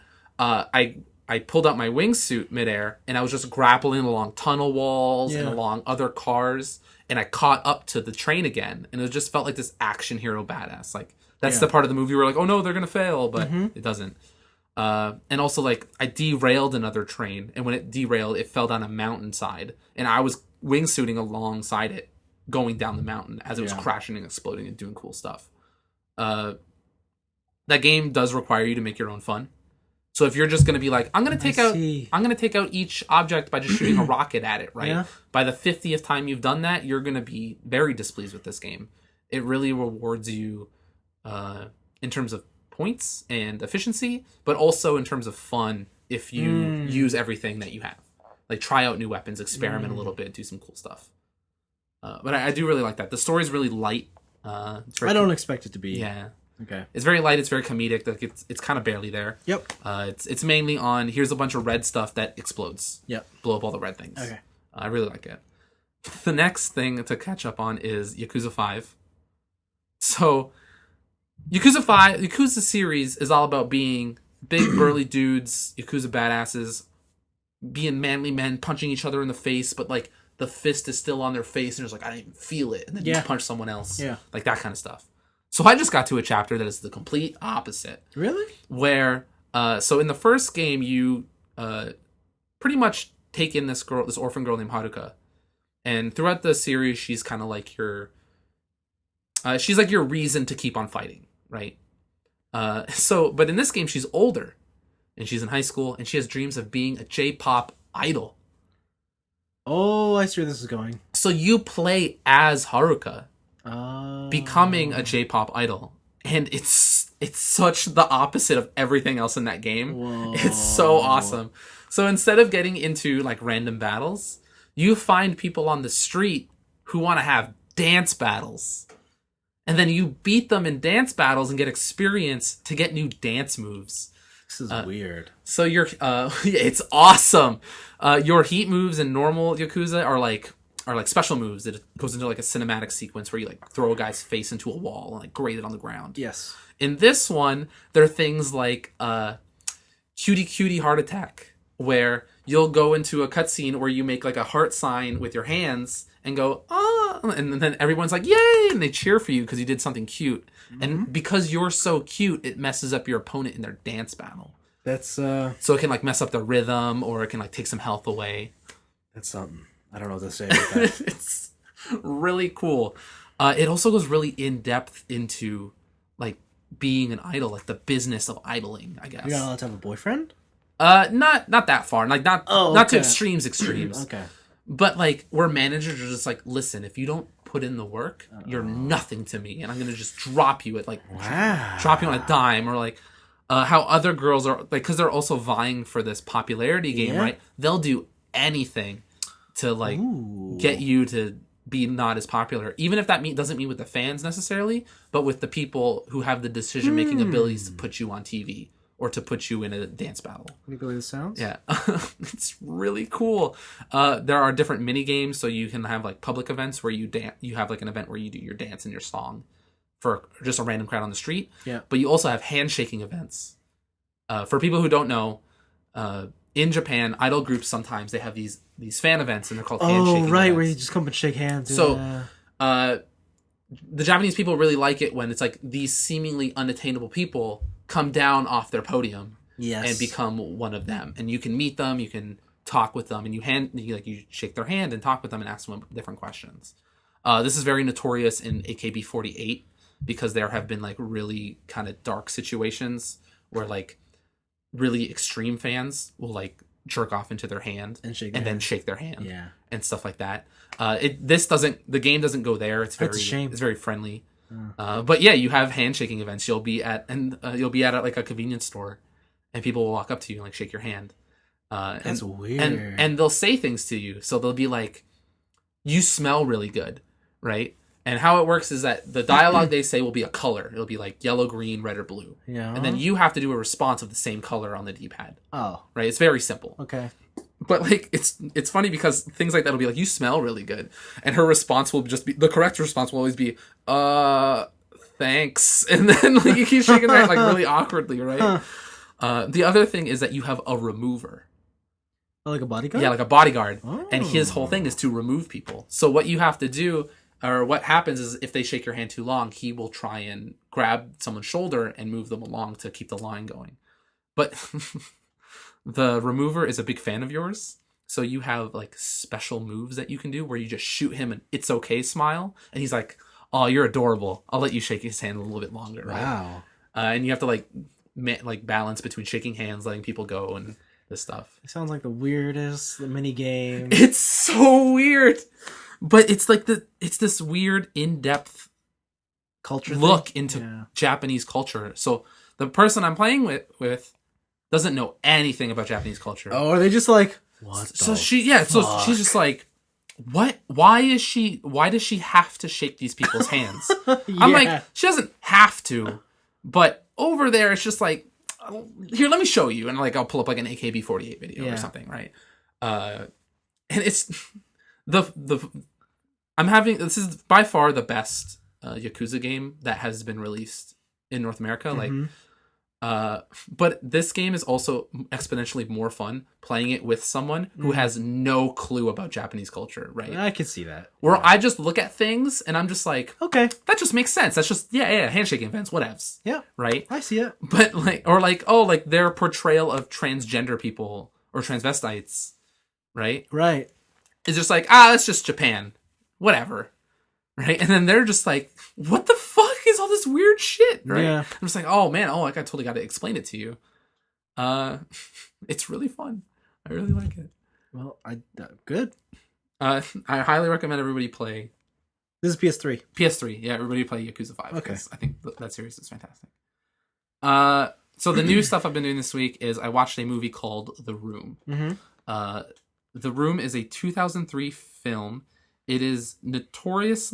I pulled out my wingsuit midair, and I was just grappling along tunnel walls and along other cars, and I caught up to the train again, and it just felt like this action hero badass. Like, that's the part of the movie where, like, oh no, they're gonna fail, but it doesn't. And also, like, I derailed another train, and when it derailed, it fell down a mountainside, and I was wingsuiting alongside it, going down the mountain as it was crashing and exploding and doing cool stuff. That game does require you to make your own fun. So if you're just going to be like, I'm going to take out each object by just shooting a rocket at it, right? Yeah. By the 50th time you've done that, you're going to be very displeased with this game. It really rewards you in terms of points and efficiency, but also in terms of fun if you use everything that you have. Like, try out new weapons, experiment a little bit, do some cool stuff. But I do really like that. The story's really light. I don't expect it to be. Yeah. Okay. It's very light. It's very comedic. Like, it's kind of barely there. Yep. It's mainly on, here's a bunch of red stuff that explodes. Yep. Blow up all the red things. Okay. I really like it. The next thing to catch up on is Yakuza 5. So, Yakuza series is all about being big burly dudes, Yakuza badasses, being manly men, punching each other in the face, but, like, the fist is still on their face, and it's like, I didn't even feel it, and then you punch someone else. Yeah. Like, that kind of stuff. So I just got to a chapter that is the complete opposite. Really? Where, so in the first game, you pretty much take in this orphan girl named Haruka. And throughout the series, she's kind of like she's like your reason to keep on fighting, right? But in this game, she's older. And she's in high school, and she has dreams of being a J-pop idol. Oh, I see where this is going. So you play as Haruka. Becoming a J-pop idol, and it's such the opposite of everything else in that game. Whoa. It's so awesome. So instead of getting into, like, random battles, you find people on the street who want to have dance battles, and then you beat them in dance battles and get experience to get new dance moves. This is weird. So it's awesome. Your heat moves in normal Yakuza are like special moves. It goes into, like, a cinematic sequence where you, like, throw a guy's face into a wall and, like, grate it on the ground. Yes. In this one, there are things like cutie heart attack, where you'll go into a cutscene where you make, like, a heart sign with your hands and go, ah, and then everyone's like, yay, and they cheer for you because you did something cute. Mm-hmm. And because you're so cute, it messes up your opponent in their dance battle. That's So it can like mess up the rhythm, or it can like take some health away. That's something. I don't know what to say about that. It's really cool. It also goes really in depth into like being an idol, like the business of idling, I guess. You're not allowed to have a boyfriend? Not that far. Like not to okay. extremes. Okay. But like where managers are just like, listen, if you don't put in the work, you're nothing to me, and I'm gonna just drop you at like drop you on a dime, or like how other girls are like, because they're also vying for this popularity game, right? They'll do anything to like get you to be not as popular, even if that doesn't mean with the fans necessarily, but with the people who have the decision making abilities to put you on TV or to put you in a dance battle. Can you believe the sounds? Yeah. It's really cool. There are different mini games, so you can have like public events where you have like an event where you do your dance and your song for just a random crowd on the street. Yeah. But you also have handshaking events. For people who don't know, in Japan, idol groups sometimes they have these fan events, and they're called handshaking events. Where you just come and shake hands. So, the Japanese people really like it when it's like these seemingly unattainable people come down off their podium and become one of them, and you can meet them, you can talk with them, and you shake their hand and talk with them and ask them different questions. This is very notorious in AKB48 because there have been like really kind of dark situations where like really extreme fans will like jerk off into their hand and then shake their hand and stuff like that. The game doesn't go there. It's very friendly. But yeah, you have handshaking events. You'll be at like a convenience store, and people will walk up to you and like shake your hand. That's weird. And they'll say things to you. So they'll be like, "You smell really good," right? And how it works is that the dialogue they say will be a color. It'll be like yellow, green, red, or blue. Yeah. And then you have to do a response of the same color on the D-pad. Oh. Right? It's very simple. Okay. But like it's funny because things like that will be like, "You smell really good," and her response will just be, the correct response will always be thanks, and then like you keep shaking that like really awkwardly, right? The other thing is that you have a remover. Oh, like a bodyguard? Yeah, like a bodyguard. And his whole thing is to remove people. So what you have to do, or what happens is, if they shake your hand too long, he will try and grab someone's shoulder and move them along to keep the line going. But the remover is a big fan of yours, so you have like special moves that you can do where you just shoot him an "it's okay" smile, and he's like, "Oh, you're adorable. I'll let you shake his hand a little bit longer." Wow. Right? And you have to like balance between shaking hands, letting people go, and this stuff. It sounds like the weirdest mini game. It's so weird, but it's like it's this weird in-depth culture look into Japanese culture. So the person I'm playing with doesn't know anything about Japanese culture. Oh, are they just like, what? So she's just like, what? Why does she have to shake these people's hands? I'm like, she doesn't have to, but over there it's just like, here, let me show you, and like I'll pull up like an AKB48 video or something, right? And it's this is by far the best Yakuza game that has been released in North America. Mm-hmm. But this game is also exponentially more fun playing it with someone who has no clue about Japanese culture, right? I can see that. Where I just look at things and I'm just like, okay, that just makes sense. That's just handshaking events, whatevs. Yeah, right. I see it. But their portrayal of transgender people or transvestites, right? Right. It's just like, that's just Japan, whatever. Right? And then they're just like, what the fuck is all this weird shit? Right? Yeah. I'm just like, oh man, I totally got to explain it to you. It's really fun. I really like it. Well, good. I highly recommend everybody play. This is PS3. PS3, yeah. Everybody play Yakuza 5. Okay. I think that series is fantastic. So the new stuff I've been doing this week is I watched a movie called The Room. Mm-hmm. The Room is a 2003 film. It is notorious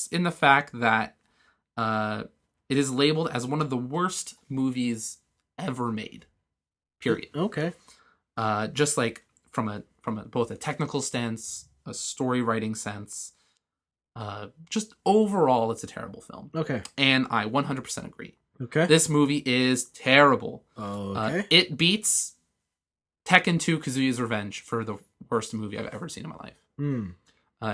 in the fact that it is labeled as one of the worst movies ever made. Period. Okay. Just like from both a technical sense, a story writing sense, just overall, it's a terrible film. Okay. And I 100% agree. Okay. This movie is terrible. Okay. It beats Tekken 2 Kazuya's Revenge for the worst movie I've ever seen in my life.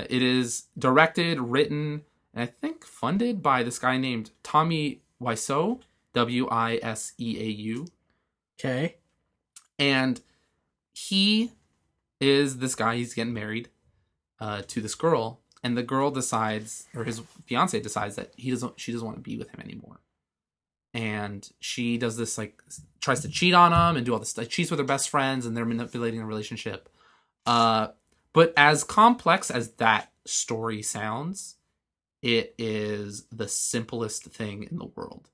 It is directed, written, and I think funded by this guy named Tommy Wiseau. Wiseau. Okay. And he is this guy. He's getting married to this girl, and the girl decides, or his fiance decides, that she doesn't want to be with him anymore. And she does this, like, tries to cheat on him and do all this, like, cheats with her best friends, and they're manipulating a relationship. But as complex as that story sounds, it is the simplest thing in the world.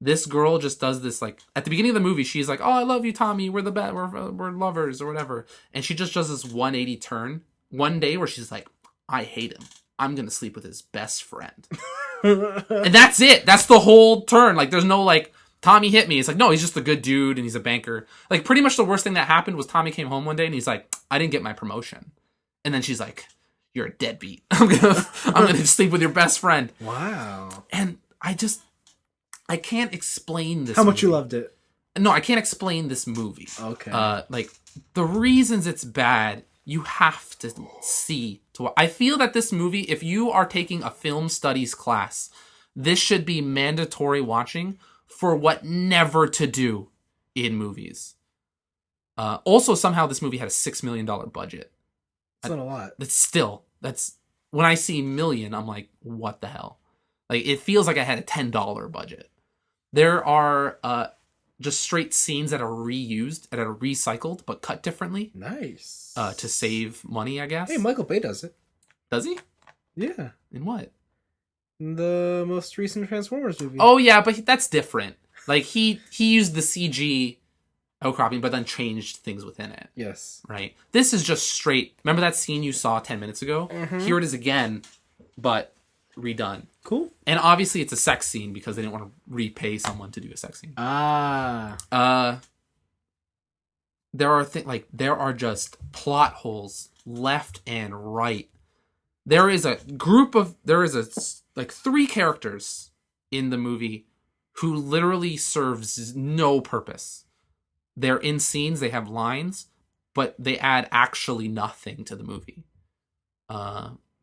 This girl just does this, like, at the beginning of the movie, she's like, "Oh, I love you, Tommy. We're the best. We're lovers," or whatever. And she just does this 180 turn one day where she's like, "I hate him. I'm gonna sleep with his best friend." And that's it. That's the whole turn. Like, there's no, like, Tommy hit me. It's like, no, he's just a good dude and he's a banker. Like, pretty much the worst thing that happened was Tommy came home one day and he's like, "I didn't get my promotion." And then she's like, "You're a deadbeat. I'm gonna sleep with your best friend." Wow. And I can't explain this. How much movie. you loved it? No, I can't explain this movie. Okay. Like, the reasons it's bad, you have to see. I feel that this movie, if you are taking a film studies class, this should be mandatory watching for what never to do in movies. Also, somehow this movie had a $6 million budget. That's not a lot. That's when I see million, I'm like, what the hell? Like, it feels like I had a $10 budget. There are just straight scenes that are reused, that are recycled, but cut differently. Nice. To save money, I guess. Hey, Michael Bay does it. Does he? Yeah. In what? The most recent Transformers movie. Oh, yeah, but that's different. Like, he used the CG outcropping, but then changed things within it. Yes. Right? This is just straight. Remember that scene you saw 10 minutes ago? Mm-hmm. Here it is again, but redone. Cool. And obviously it's a sex scene because they didn't want to repay someone to do a sex scene. There are just plot holes left and right. There is like 3 characters in the movie who literally serves no purpose. They're in scenes, they have lines, but they add actually nothing to the movie.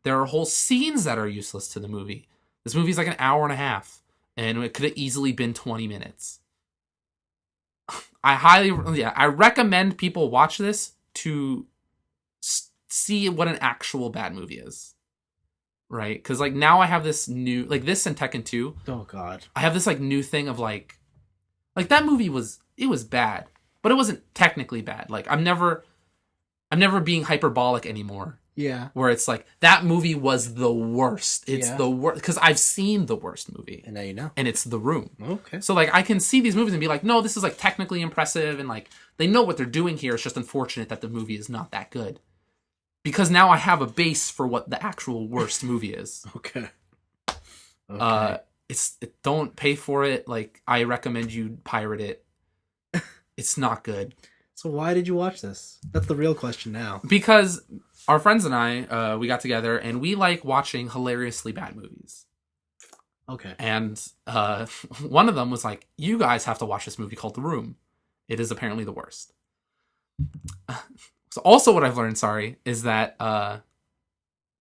There are whole scenes that are useless to the movie. This movie's like an hour and a half, and it could have easily been 20 minutes. I recommend people watch this to see what an actual bad movie is. Right? Because, like, now I have this new, like, this and Tekken 2. Oh, God. I have this, like, new thing of, like, that movie was bad, but it wasn't technically bad. Like, I'm never being hyperbolic anymore. Yeah. Where it's like, that movie was the worst. It's the worst. Because I've seen the worst movie. And now you know. And it's The Room. Okay. So, like, I can see these movies and be like, no, this is, like, technically impressive. And, like, they know what they're doing here. It's just unfortunate that the movie is not that good. Because now I have a base for what the actual worst movie is. Okay. Don't pay for it. Like, I recommend you pirate it. It's not good. So why did you watch this? That's the real question now. Because our friends and I, we got together and we like watching hilariously bad movies. Okay. And one of them was like, you guys have to watch this movie called The Room. It is apparently the worst. So also what I've learned, is that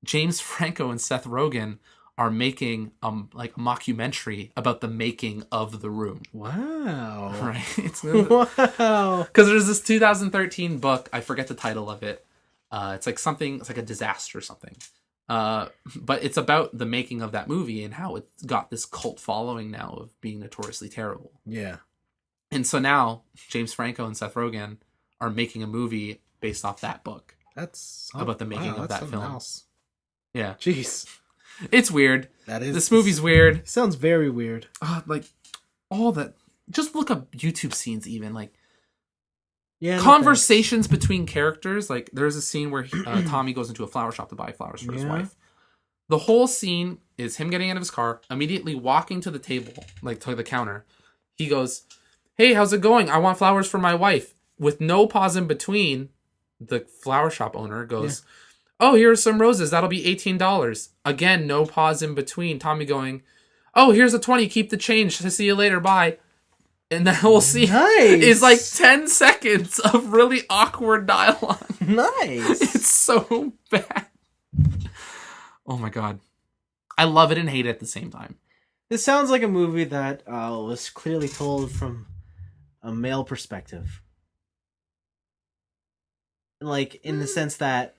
James Franco and Seth Rogen are making like a mockumentary about the making of The Room. Wow. Right? Wow. Because there's this 2013 book, I forget the title of it. It's like a disaster or something. But it's about the making of that movie and how it's got this cult following now of being notoriously terrible. Yeah. And so now James Franco and Seth Rogen are making a movie based off that book. That's about the making of that film. Else. Yeah. Jeez. It's weird. That is. This movie's weird. Sounds very weird. Like all that. Just look up YouTube scenes even. Like yeah, conversations between characters. Like there's a scene where Tommy goes into a flower shop to buy flowers for his wife. The whole scene is him getting out of his car, immediately walking to the table, like to the counter. He goes, "Hey, how's it going? I want flowers for my wife." With no pause in between, the flower shop owner goes, "Oh, here's some roses. That'll be $18. Again, no pause in between. Tommy going, "Oh, here's a 20. Keep the change. See you later. Bye." And that whole scene is like 10 seconds of really awkward dialogue. Nice. It's so bad. Oh my God. I love it and hate it at the same time. This sounds like a movie that was clearly told from a male perspective. Like, in the sense that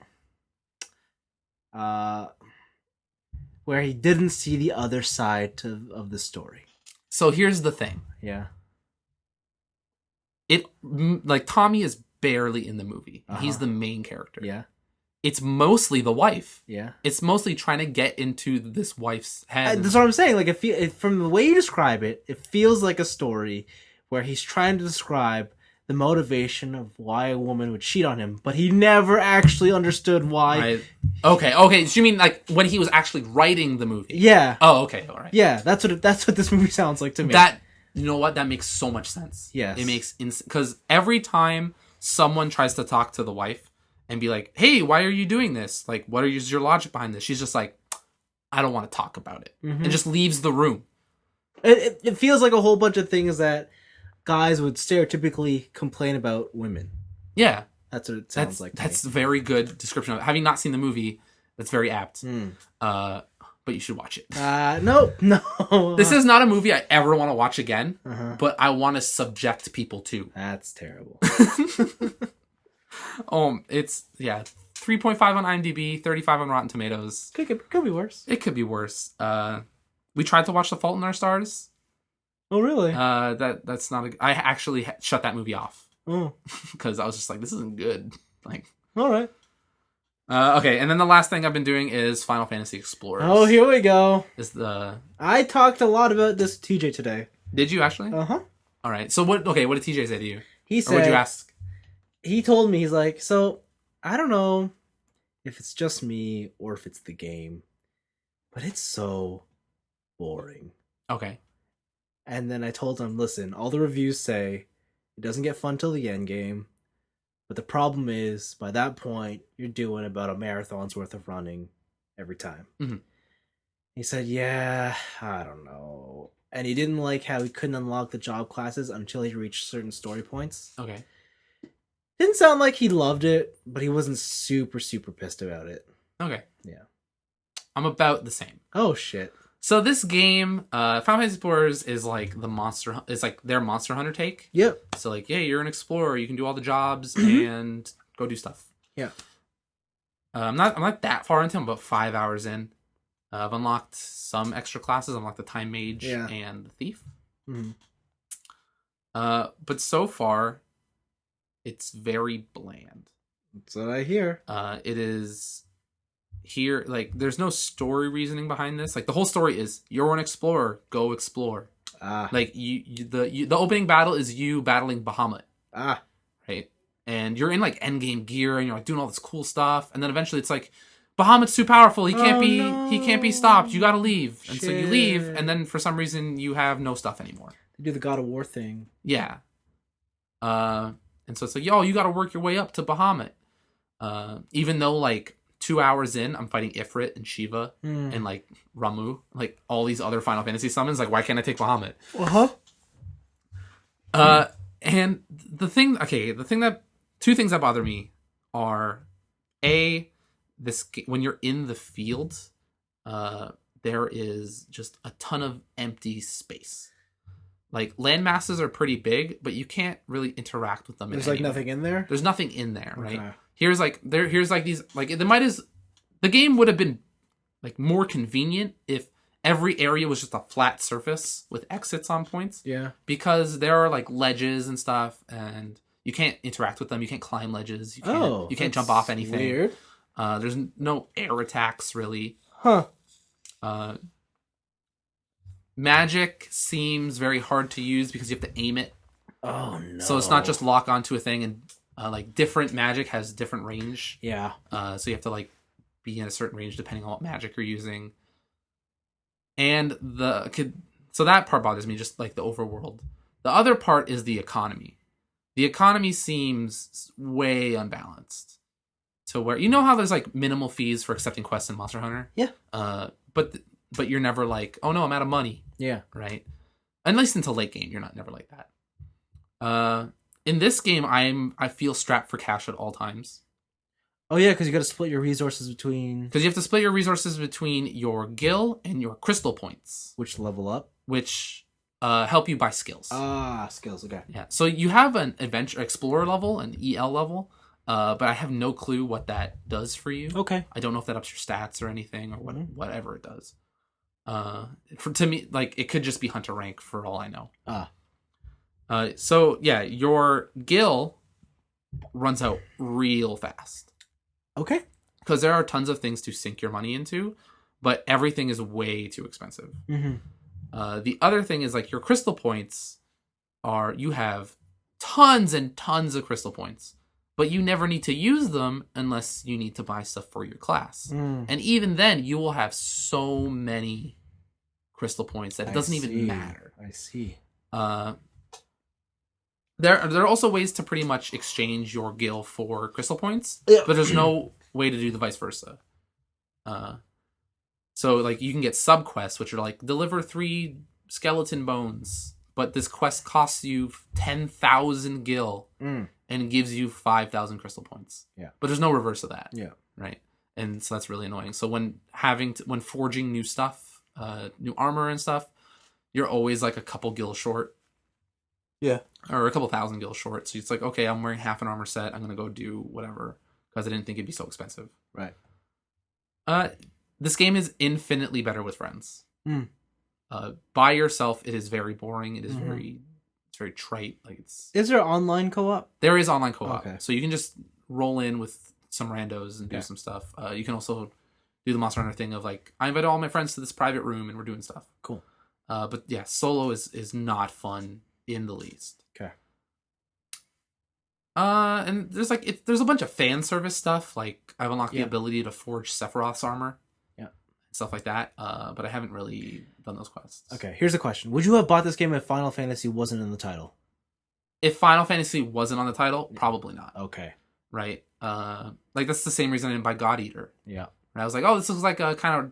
uh, where he didn't see the other side of the story. So here's the thing. Yeah. Like, Tommy is barely in the movie. Uh-huh. He's the main character. Yeah. It's mostly the wife. Yeah. It's mostly trying to get into this wife's head. That's what I'm saying. Like, from the way you describe it, it feels like a story where he's trying to describe the motivation of why a woman would cheat on him, but he never actually understood why. Right. Okay. So you mean like when he was actually writing the movie? Yeah. Oh, okay. All right. Yeah, that's what this movie sounds like to me. You know what? That makes so much sense. Yes. It makes because every time someone tries to talk to the wife and be like, "Hey, why are you doing this? Like, what is your logic behind this?" She's just like, "I don't want to talk about it," and just leaves the room. It feels like a whole bunch of things that guys would stereotypically complain about women. Yeah, that's what it sounds like. That's a very good description of it. Having not seen the movie, that's very apt. But you should watch it. No. This is not a movie I ever want to watch again, but I want to subject people to. That's terrible. It's 3.5 on IMDb, 35 on Rotten Tomatoes. Could be worse. It could be worse. We tried to watch The Fault in Our Stars. Oh, really? That's not. I actually shut that movie off. Oh, because I was just like, this isn't good. Like, all right. Okay, and then the last thing I've been doing is Final Fantasy Explorers. Oh, here we go. I talked a lot about this to TJ today. Did you actually? Uh-huh. All right. So what did TJ say to you? He said, or what'd you ask? He told me, he's like, so I don't know if it's just me or if it's the game, but it's so boring. Okay. And then I told him, listen, all the reviews say it doesn't get fun till the end game. But the problem is, by that point, you're doing about a marathon's worth of running every time. Mm-hmm. He said, yeah, I don't know. And he didn't like how he couldn't unlock the job classes until he reached certain story points. Okay. Didn't sound like he loved it, but he wasn't super, super pissed about it. Okay. Yeah. I'm about the same. Oh, shit. So this game, Final Fantasy Explorers is like it's like their Monster Hunter take. Yep. So like, yeah, you're an explorer. You can do all the jobs and go do stuff. Yeah. I'm not that far into. I'm about 5 hours in. I've unlocked some extra classes. I've unlocked the Time Mage and the Thief. Mm-hmm. But so far, it's very bland. That's what I hear. It is here, like, there's no story reasoning behind this. Like, the whole story is you're an explorer, go explore. Like, the opening battle is you battling Bahamut. Right? And you're in like endgame gear and you're like doing all this cool stuff, and then eventually it's like, Bahamut's too powerful. He can't be stopped. You gotta leave. And so you leave, and then for some reason you have no stuff anymore. They do the God of War thing. Yeah. And so it's like, yo, you gotta work your way up to Bahamut. Even though like 2 hours in, I'm fighting Ifrit and Shiva and like Ramu, like all these other Final Fantasy summons. Like, why can't I take Bahamut? And two things that bother me are when you're in the field, there is just a ton of empty space. Like, land masses are pretty big, but you can't really interact with them. There's like nothing in there. There's nothing in there, right? Okay. Here's these, like, the game would have been like more convenient if every area was just a flat surface with exits on points. Yeah. Because there are like ledges and stuff, and you can't interact with them. You can't climb ledges. You can't jump off anything. Weird. There's no air attacks really. Magic seems very hard to use because you have to aim it. Oh no! So it's not just lock onto a thing, and like different magic has different range. Yeah. So you have to like be in a certain range depending on what magic you're using. And so that part bothers me, just like the overworld. The other part is the economy. The economy seems way unbalanced. To where, you know how there's like minimal fees for accepting quests in Monster Hunter? Yeah. But you're never like, oh no, I'm out of money. Yeah. Right? At least until late game, you're never like that. In this game, I feel strapped for cash at all times. Oh yeah, because you got to split your resources between Because you have to split your resources between your gil and your crystal points, which level up. which help you buy skills. Skills. Okay. Yeah. So you have an adventure explorer level, an EL level, but I have no clue what that does for you. Okay. I don't know if that ups your stats or anything or whatever it does. To me, like it could just be hunter rank for all I know. So yeah, your gil runs out real fast. Okay. Because there are tons of things to sink your money into, but everything is way too expensive. The other thing is like your crystal points you have tons and tons of crystal points, but you never need to use them unless you need to buy stuff for your class. And even then, you will have so many crystal points that it doesn't even matter. I see. There are also ways to pretty much exchange your gil for crystal points, but there's no way to do the vice versa. So like you can get sub quests, which are like deliver 3 skeleton bones, but this quest costs you 10,000 gil and gives you 5,000 crystal points. Yeah, but there's no reverse of that. Yeah, right. And so that's really annoying. So when forging new stuff, new armor and stuff, you're always like a couple gil short. Yeah. Or a couple thousand gil short. So it's like, okay, I'm wearing half an armor set. I'm going to go do whatever because I didn't think it'd be so expensive. Right. This game is infinitely better with friends. By yourself, it is very boring. It is it's very trite. Like Is there online co-op? There is online co-op. Okay. So you can just roll in with some randos and do some stuff. You can also do the Monster Hunter thing of like, I invited all my friends to this private room and we're doing stuff. Cool. But yeah, solo is not fun in the least. Okay. And there's a bunch of fan service stuff. Like I've unlocked the ability to forge Sephiroth's armor. Yeah. Stuff like that. But I haven't really done those quests. Okay, here's a question. Would you have bought this game if Final Fantasy wasn't in the title? If Final Fantasy wasn't on the title, probably not. Okay. Right? Like that's the same reason I didn't buy God Eater. Yeah. And I was like, oh, this looks like a kind of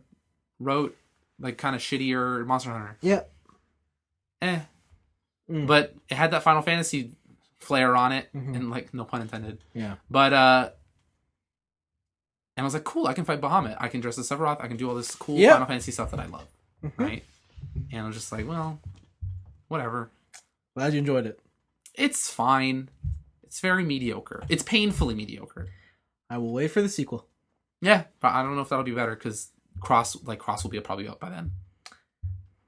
rote, like kind of shittier Monster Hunter. Yeah. But it had that Final Fantasy flair on it, and like no pun intended. Yeah. But and I was like, cool, I can fight Bahamut. I can dress as Sephiroth. I can do all this cool Final Fantasy stuff that I love. Right? And I was just like, well, whatever. Glad you enjoyed it. It's fine. It's very mediocre. It's painfully mediocre. I will wait for the sequel. Yeah, but I don't know if that'll be better because Cross will be probably out by then.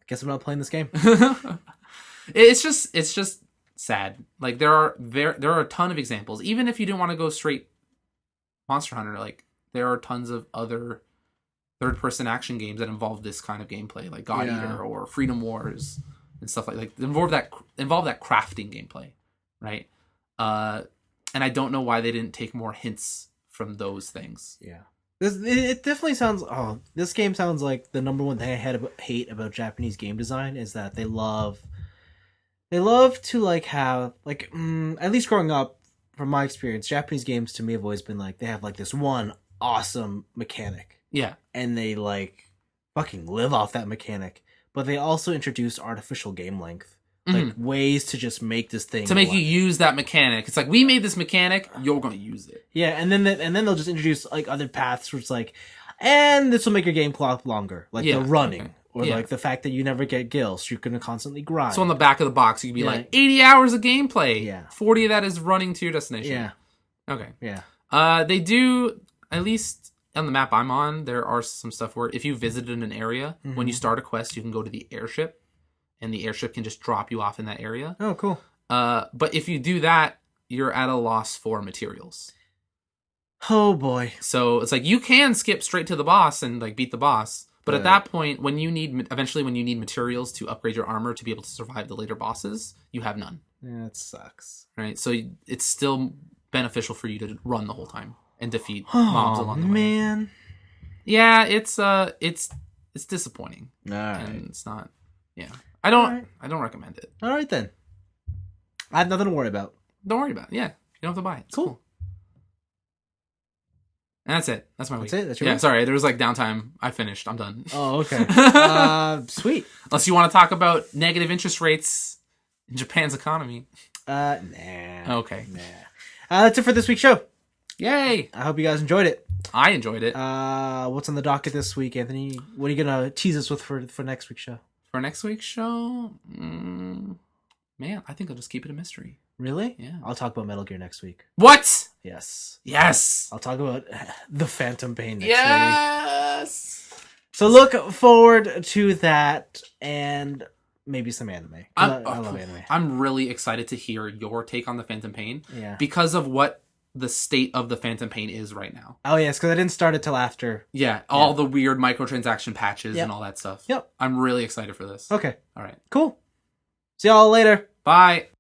Guess I'm not playing this game. It's just sad. Like there are a ton of examples. Even if you didn't want to go straight Monster Hunter, like there are tons of other third-person action games that involve this kind of gameplay, like God Eater or Freedom Wars and stuff like involve that crafting gameplay, right? And I don't know why they didn't take more hints from those things. Yeah. It definitely sounds. Oh, this game sounds like the number one thing I hate about Japanese game design is that they love to like have like at least growing up from my experience, Japanese games to me have always been like they have like this one awesome mechanic. Yeah, and they like fucking live off that mechanic, but they also introduce artificial game length. Like ways to just make this thing to make you use that mechanic. It's like we made this mechanic, you're going to use it. Yeah, and then they'll just introduce like other paths where it's like, and this will make your game clock longer, like the running or like the fact that you never get gills, so you're going to constantly grind. So on the back of the box, you can be like 80 hours of gameplay. Yeah, 40 of that is running to your destination. Yeah. Okay. Yeah. They do at least on the map I'm on. There are some stuff where if you visited an area when you start a quest, you can go to the airship. And the airship can just drop you off in that area. Oh, cool. But if you do that, you're at a loss for materials. Oh, boy. So it's like you can skip straight to the boss and like beat the boss. But at that point, when you need materials to upgrade your armor to be able to survive the later bosses, you have none. Yeah, that sucks. Right? So it's still beneficial for you to run the whole time and defeat mobs along the way. Man. Yeah, it's disappointing. All right. And it's not... Yeah. I don't recommend it. All right, then. I have nothing to worry about. Don't worry about it. Yeah. You don't have to buy it. It's cool. And that's it. That's my week. That's it? That's your week? Sorry. There was like downtime. I finished. I'm done. Oh, okay. Sweet. Unless you want to talk about negative interest rates in Japan's economy. Nah. Okay. Nah. That's it for this week's show. Yay! I hope you guys enjoyed it. I enjoyed it. What's on the docket this week, Anthony? What are you gonna tease us with for next week's show? For next week's show, man, I think I'll just keep it a mystery. Really? Yeah. I'll talk about Metal Gear next week. What? Yes. Yes. I'll talk about the Phantom Pain next week. Yes. So look forward to that and maybe some anime. I love anime. I'm really excited to hear your take on the Phantom Pain. Yeah. Because of what the state of the Phantom Pain is right now. Oh, yes, because I didn't start it till after. Yeah, all the weird microtransaction patches and all that stuff. Yep. I'm really excited for this. Okay. All right. Cool. See y'all later. Bye.